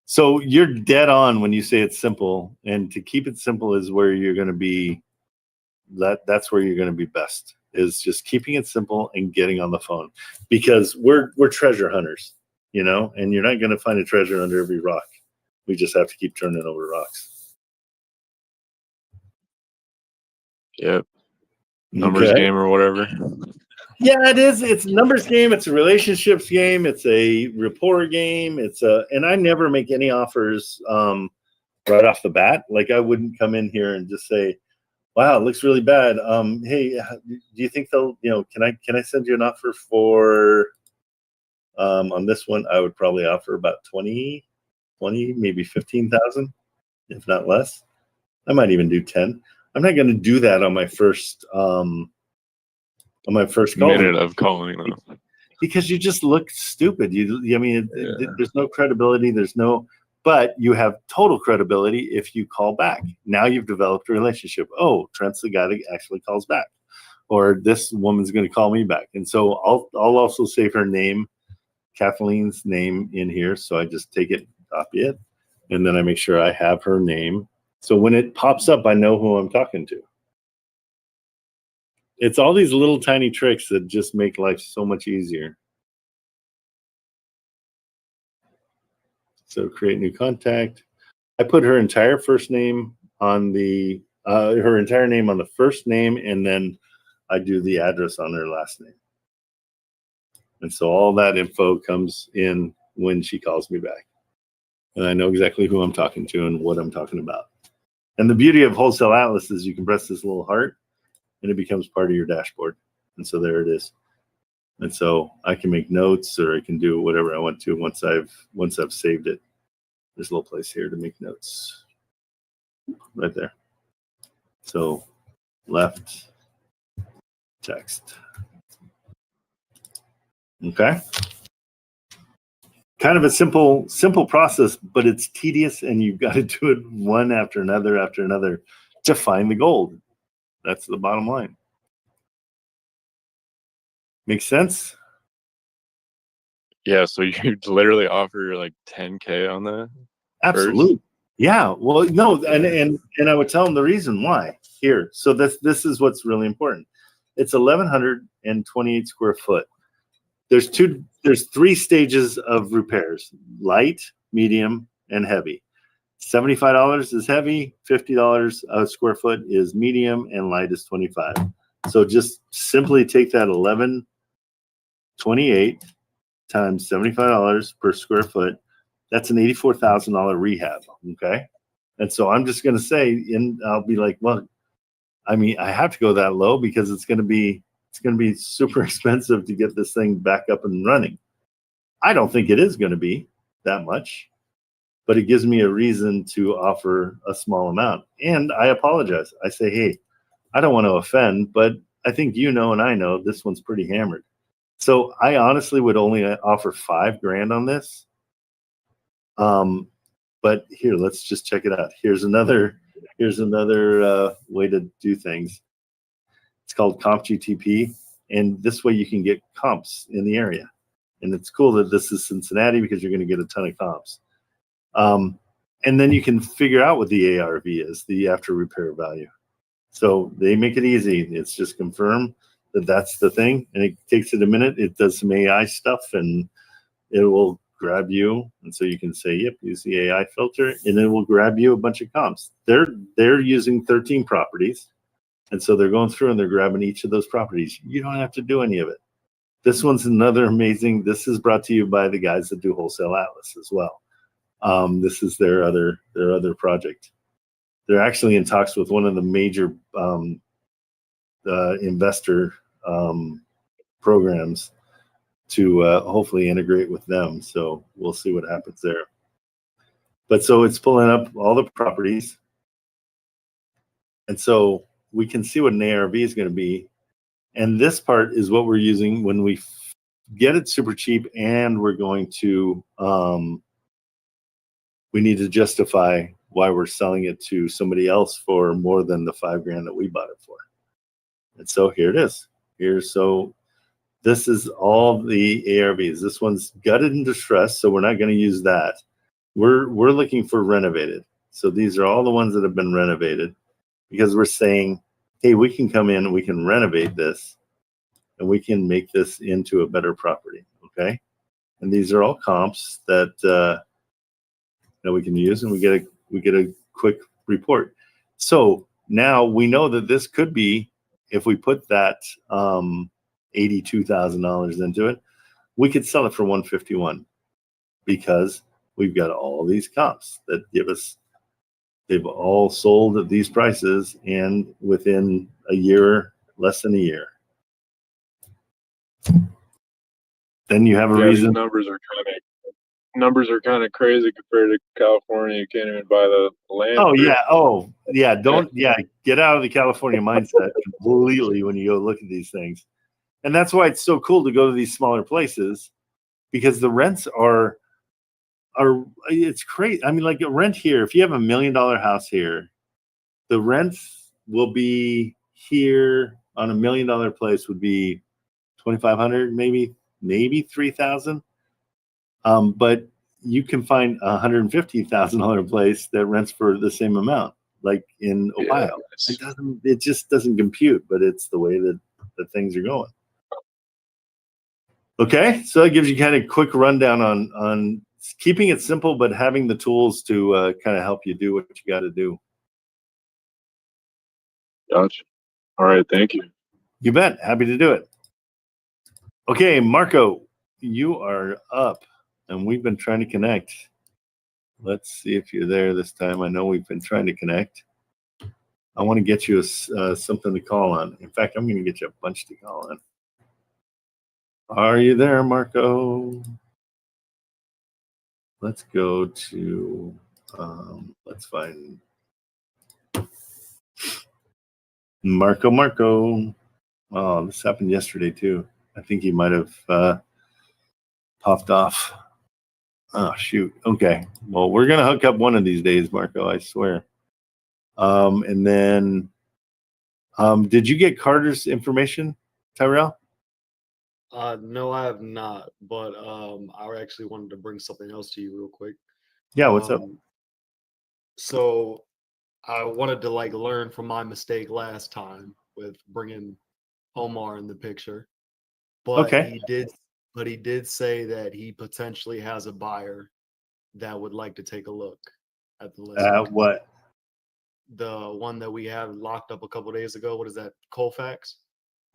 So you're dead on when you say it's simple, and to keep it simple is where you're going to be. That's where you're going to be best, is just keeping it simple and getting on the phone, because we're treasure hunters, you know, and you're not going to find a treasure under every rock. We just have to keep turning over rocks. Yep. Numbers Okay. game or whatever. Yeah, it is. It's a numbers game. It's a relationships game. It's a rapport game. And I never make any offers right off the bat. Like, I wouldn't come in here and just say, "Wow, it looks really bad. Hey, do you think they'll, can I send you an offer for on this one?" I would probably offer about 20, maybe 15,000, if not less. I might even do 10. I'm not going to do that on my first call. Minute of calling them. Because you just look stupid. There's no credibility. But you have total credibility if you call back. Now you've developed a relationship. Oh, Trent's the guy that actually calls back, or this woman's going to call me back. And so I'll also save her name, Kathleen's name, in here. So I just take it, copy it, and then I make sure I have her name. So when it pops up, I know who I'm talking to. It's all these little tiny tricks that just make life so much easier. So create new contact. I put her entire first name on the her entire name on the first name, and then I do the address on her last name. And so all that info comes in when she calls me back. And I know exactly who I'm talking to and what I'm talking about. And the beauty of Wholesale Atlas is you can press this little heart and it becomes part of your dashboard. And so there it is. And so I can make notes, or I can do whatever I want to once I've saved it. There's a little place here to make notes. Right there. So left text. Okay. Kind of a simple process, but it's tedious, and you've got to do it one after another to find the gold. That's the bottom line. Make sense? Yeah, so you literally offer like 10K on that? Absolutely. Yeah. Well, no, and I would tell them the reason why here. So this is what's really important. It's 1,128 square foot. There's three stages of repairs: light, medium, and heavy. $75 is heavy, $50 a square foot is medium, and light is $25. So just simply take that 1,128 times $75 per square foot. That's an $84,000 rehab. Okay. And so I'm just going to say, and I'll be like, well, I mean, I have to go that low because it's going to be super expensive to get this thing back up and running. I don't think it is going to be that much, but it gives me a reason to offer a small amount. And I apologize. I say, hey, I don't want to offend, but I think and I know this one's pretty hammered. So I honestly would only offer $5,000 on this. But here, let's just check it out. Here's another way to do things. It's called CompGTP, and this way you can get comps in the area. And it's cool that this is Cincinnati because you're going to get a ton of comps. And then you can figure out what the ARV is, the after repair value. So they make it easy. It's just confirm that that's the thing, and it takes it a minute. It does some AI stuff, and it will grab you, and so you can say, yep, use the AI filter, and it will grab you a bunch of comps. They're using 13 properties, and so they're going through and they're grabbing each of those properties. You don't have to do any of it. This one's another amazing. This is brought to you by the guys that do Wholesale Atlas as well. This is their other project. They're actually in talks with one of the major investor programs to hopefully integrate with them. So we'll see what happens there. But so it's pulling up all the properties. And so we can see what an ARV is going to be. And this part is what we're using when we get it super cheap, and we're going to, we need to justify why we're selling it to somebody else for more than the $5,000 that we bought it for. And so here it is. So This is all the ARVs. This one's gutted and distressed, so we're not going to use that. We're looking for renovated. So these are all the ones that have been renovated because we're saying, hey, we can come in and we can renovate this and we can make this into a better property. Okay. And these are all comps that that we can use, and we get a quick report. So now we know that this could be, if we put that $82,000 into it, we could sell it for $151 because we've got all these comps that give us, they've all sold at these prices and within a year, less than a year. Then you have a Yeah, these reason. numbers are kind of crazy compared to California. You can't even buy the land. Oh for- yeah. Oh yeah. Don't get out of the California mindset completely when you go look at these things. And that's why it's so cool to go to these smaller places, because the rents are it's crazy. I mean, like a rent here, if you have $1 million house here, the rent will be here on $1 million place would be 2,500, maybe 3,000. But you can find $150,000 place that rents for the same amount, like in Ohio. It just doesn't compute, but it's the way that things are going. Okay, so that gives you kind of quick rundown on keeping it simple, but having the tools to kind of help you do what you got to do. Gotcha. All right, thank you. You bet. Happy to do it. Okay, Marco, you are up, and we've been trying to connect. Let's see if you're there this time. I know we've been trying to connect. I want to get you something to call on. In fact, I'm going to get you a bunch to call on. Are you there, Marco? Let's go to, let's find Marco. Oh, this happened yesterday too. I think he might have popped off. Oh, shoot. Okay. Well, we're going to hook up one of these days, Marco, I swear. And then, did you get Carter's information, Tyrell? No, I have not, but I actually wanted to bring something else to you real quick. Yeah, what's up? So I wanted to learn from my mistake last time with bringing Omar in the picture. But Okay. he did say that he potentially has a buyer that would like to take a look at the list. What? The one that we have locked up a couple days ago. What is that? Colfax?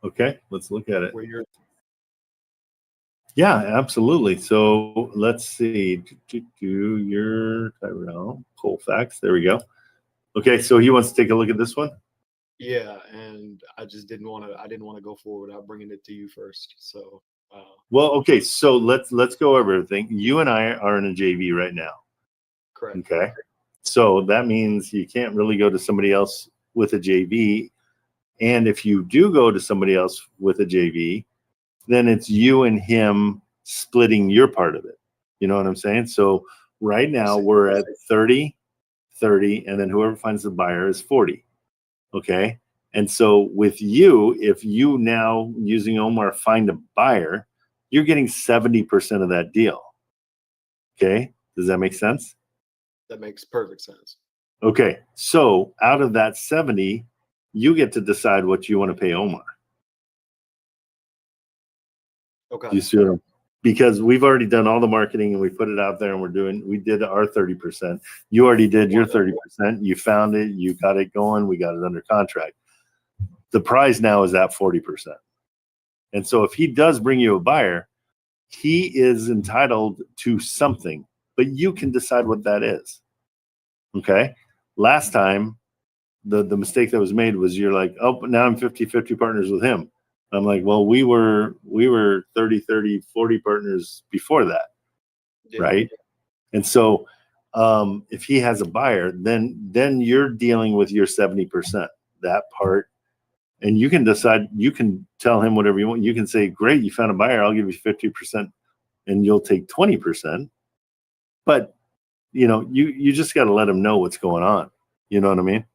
Okay, let's look at it. Where you're Yeah, absolutely. So let's see. Do your Tyrell Colfax. There we go. Okay, so he wants to take a look at this one. Yeah, and I just didn't want to go forward without bringing it to you first. So Well, okay, so let's go over everything. You and I are in a JV right now. correct. Okay. So that means you can't really go to somebody else with a JV. And if you do go to somebody else with a JV, then it's you and him splitting your part of it. You know what I'm saying? So right now we're at 30, and then whoever finds the buyer is 40. Okay. And so with you, if you now using Omar find a buyer, you're getting 70% of that deal. Okay. Does that make sense? That makes perfect sense. Okay. So out of that 70, you get to decide what you want to pay Omar. Okay. You see what I'm, because we've already done all the marketing and we put it out there and we did our 30%. You already did your 30%. You found it, you got it going, we got it under contract. The prize now is at 40%. And so if he does bring you a buyer, he is entitled to something, but you can decide what that is. Okay. Last time, the mistake that was made was you're like, oh, but now I'm 50-50 partners with him. I'm like, well, we were 30-30, 40 partners before that. Yeah. Right. And so if he has a buyer, then you're dealing with your 70%, that part. And you can decide, you can tell him whatever you want. You can say, great, you found a buyer, I'll give you 50% and you'll take 20%. But you just got to let him know what's going on. You know what I mean?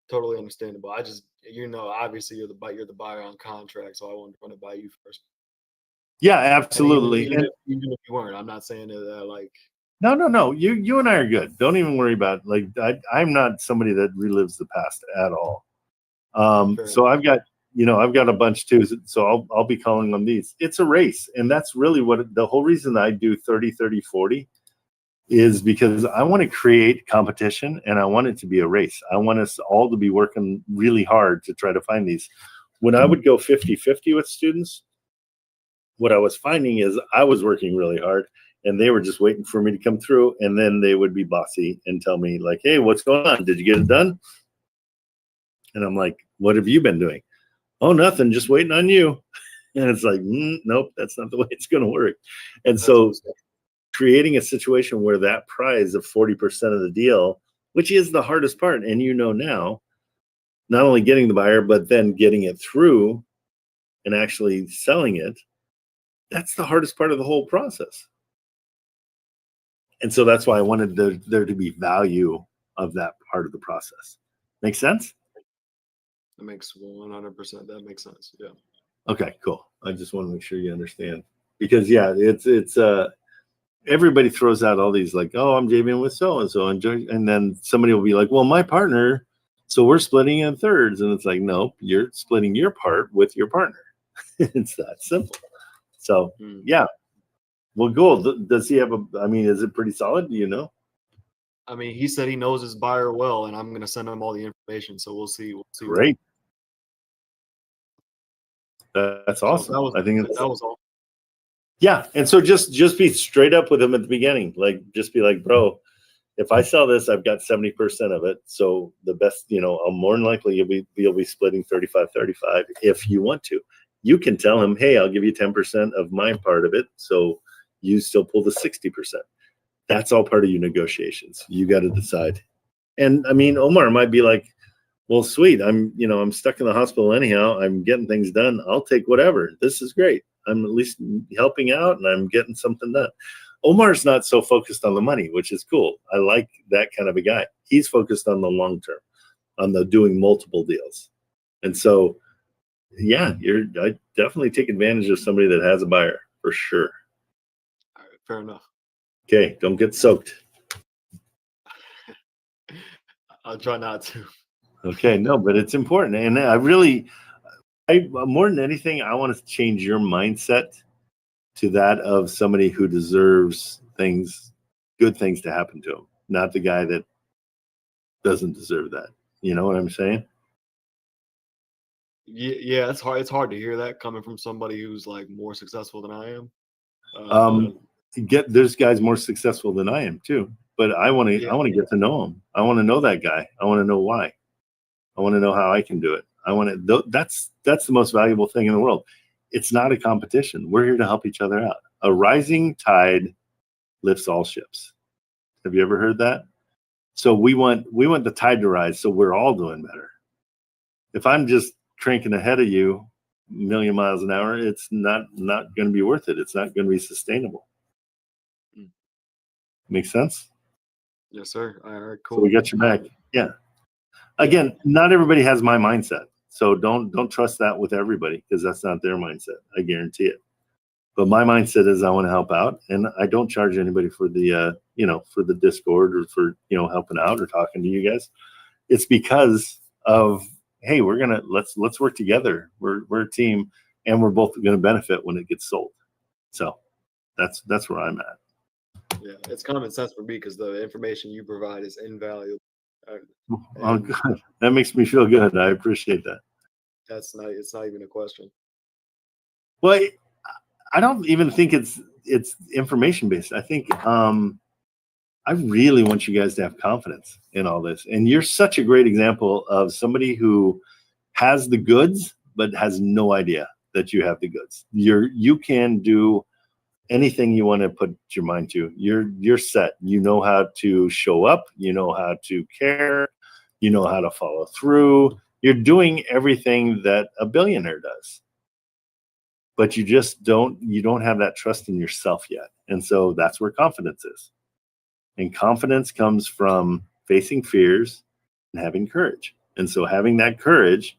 Totally understandable. I just, obviously you're the buyer on contract, so I wanted to run it by you first. Yeah, And absolutely. Even if you weren't, I'm not saying that like. No. You and I are good. Don't even worry about I'm not somebody that relives the past at all. So I've got a bunch too. So I'll be calling on these. It's a race, and that's really what the whole reason I do 30, 30, 40 is because I want to create competition, and I want it to be a race. I want us all to be working really hard to try to find these. When I would go 50-50 with students, what I was finding is I was working really hard, and they were just waiting for me to come through, and then they would be bossy and tell me like, hey, what's going on? Did you get it done? And I'm like, what have you been doing? Oh, nothing, just waiting on you. And it's like, nope, that's not the way it's going to work. And so creating a situation where that prize of 40% of the deal, which is the hardest part, and now, not only getting the buyer, but then getting it through and actually selling it, that's the hardest part of the whole process. And so that's why I wanted there to be value of that part of the process. Make sense? That makes 100%. That makes sense. Yeah. Okay, cool. I just want to make sure you understand, because it's everybody throws out all these like, oh, I'm JVing with so and so, and then somebody will be like, well, my partner, so we're splitting in thirds, and it's like, nope, you're splitting your part with your partner. It's that simple. So yeah. Well, cool. Does he have is it pretty solid? Do you know? I mean, he said he knows his buyer well, and I'm going to send him all the information. So we'll see. Great. That's awesome. So that was all. Yeah. And so just be straight up with him at the beginning. Like, just be like, bro, if I sell this, I've got 70% of it. So the best, I'm more than likely you'll be splitting 35-35 if you want to. You can tell him, hey, I'll give you 10% of my part of it. So you still pull the 60%. That's all part of your negotiations. You got to decide. And I mean, Omar might be like, well, sweet. I'm stuck in the hospital anyhow. I'm getting things done. I'll take whatever. This is great. I'm at least helping out and I'm getting something done. Omar's not so focused on the money, which is cool. I like that kind of a guy. He's focused on the long term, on the doing multiple deals. And so, yeah, I definitely take advantage of somebody that has a buyer for sure. All right, fair enough. Okay, don't get soaked. I'll try not to. Okay, no, but it's important. And I more than anything, I want to change your mindset to that of somebody who deserves good things to happen to him, not the guy that doesn't deserve that. You know what I'm saying? Yeah, it's hard. It's hard to hear that coming from somebody who's like more successful than I am. There's guys more successful than I am too, but I want to get to know him. I want to know that guy. I want to know why. I want to know how I can do it. That's the most valuable thing in the world. It's not a competition. We're here to help each other out. A rising tide lifts all ships. Have you ever heard that? So we want the tide to rise, so we're all doing better. If I'm just cranking ahead of you a million miles an hour, it's not going to be worth it. It's not going to be sustainable. Make sense? Yes, sir. All right, cool. So we got your back. Yeah. Again, not everybody has my mindset. So don't trust that with everybody, because that's not their mindset. I guarantee it. But my mindset is I want to help out, and I don't charge anybody for the for the Discord or for helping out or talking to you guys. It's because of, hey, let's work together. We're a team, and we're both going to benefit when it gets sold. So that's where I'm at. Yeah, it's common sense for me because the information you provide is invaluable. Oh, good. That makes me feel good. I appreciate that. It's not even a question. Well, I don't even think it's information based. I think I really want you guys to have confidence in all this. And you're such a great example of somebody who has the goods but has no idea that you have the goods. You can do anything you want to put your mind to. You're set. You know how to show up, you know how to care, you know how to follow through. You're doing everything that a billionaire does. But you don't have that trust in yourself yet. And so that's where confidence is. And confidence comes from facing fears and having courage. And so having that courage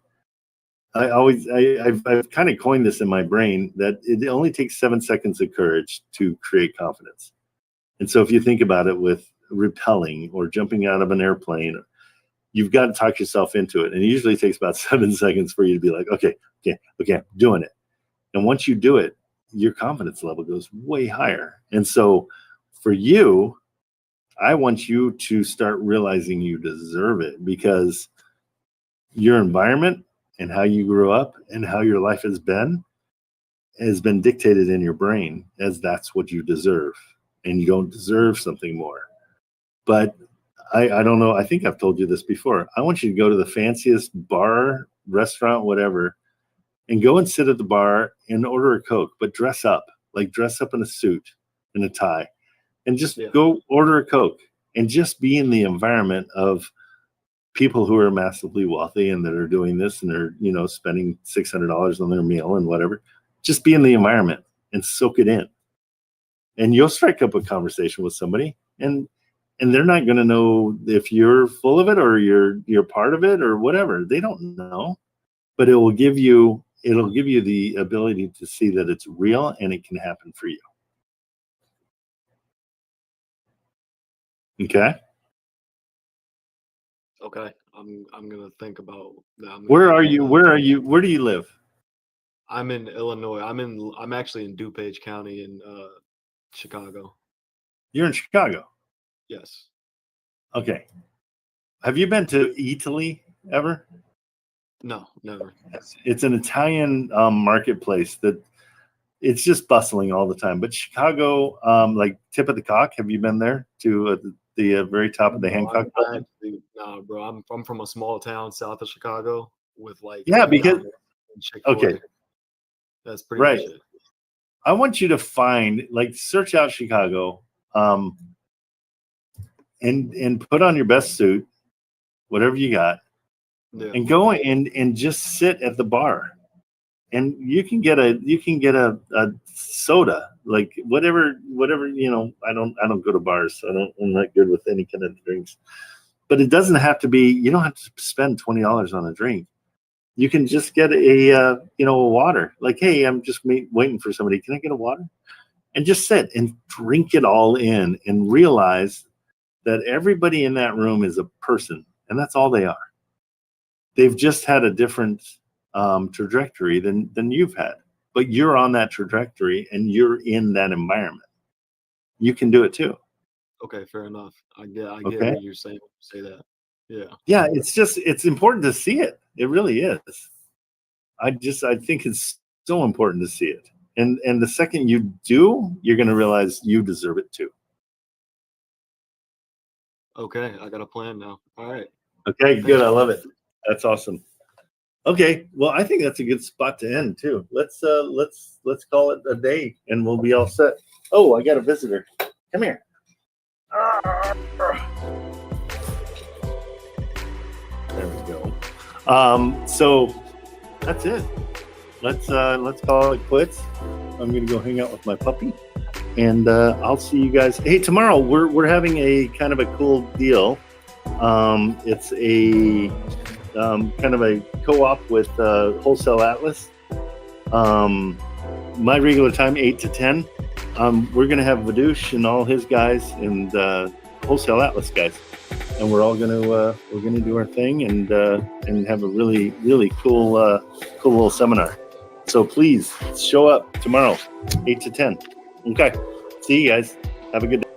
I've kind of coined this in my brain that it only takes 7 seconds of courage to create confidence. And so if you think about it with rappelling or jumping out of an airplane, you've got to talk yourself into it. And it usually takes about 7 seconds for you to be like, okay, I'm doing it. And once you do it, your confidence level goes way higher. And so for you, I want you to start realizing you deserve it, because your environment and how you grew up and how your life has been dictated in your brain as that's what you deserve, and you don't deserve something more. But I don't know. I think I've told you this before. I want you to go to the fanciest bar, restaurant, whatever, and go and sit at the bar and order a Coke, but dress up in a suit and a tie, and just go order a Coke and just be in the environment of people who are massively wealthy and that are doing this and they're, you know, spending $600 on their meal and whatever. Just be in the environment and soak it in. And you'll strike up a conversation with somebody, and they're not going to know if you're full of it or you're part of it or whatever. They don't know, but it'll give you the ability to see that it's real and it can happen for you. Okay. Okay. I'm gonna think about that. Where are you? Where do you live? I'm in Illinois. I'm actually in DuPage County in Chicago. You're in Chicago. Yes. Okay. Have you been to Italy ever? No, never. It's an Italian marketplace that it's just bustling all the time. But Chicago, like Tip of the Cock, have you been there to the very top of the Hancock building? No, bro. I'm from a small town south of Chicago with like because okay, that's pretty much it. I want you to find, like, search out Chicago, and put on your best suit, whatever you got, and go and just sit at the bar, and you can get a soda, like whatever, you know. I don't go to bars, so I'm not good with any kind of drinks, but it doesn't have to be, you don't have to spend $20 on a drink. You can just get a water. Like, hey, I'm just waiting for somebody. Can I get a water? And just sit and drink it all in and realize that everybody in that room is a person, and that's all they are. They've just had a different trajectory than you've had, but you're on that trajectory and you're in that environment. You can do it too. Okay, fair enough. I get what you're saying when you say that. Yeah. Yeah, it's important to see it. It really is. I think it's so important to see it. And the second you do, you're going to realize you deserve it too. Okay, I got a plan now. All right. Okay, good. I love it. That's awesome. Okay, well, I think that's a good spot to end too. Let's call it a day, and we'll be all set. Oh, I got a visitor. Come here. There we go. So that's it. Let's call it quits. I'm gonna go hang out with my puppy, and I'll see you guys. Hey, tomorrow we're having a kind of a cool deal. It's a kind of a co-op with Wholesale Atlas. My regular time 8 to 10. We're gonna have Vadouche and all his guys and Wholesale Atlas guys, and we're gonna do our thing and have a really cool little seminar. So please show up tomorrow, 8 to 10. Okay. See you guys. Have a good day.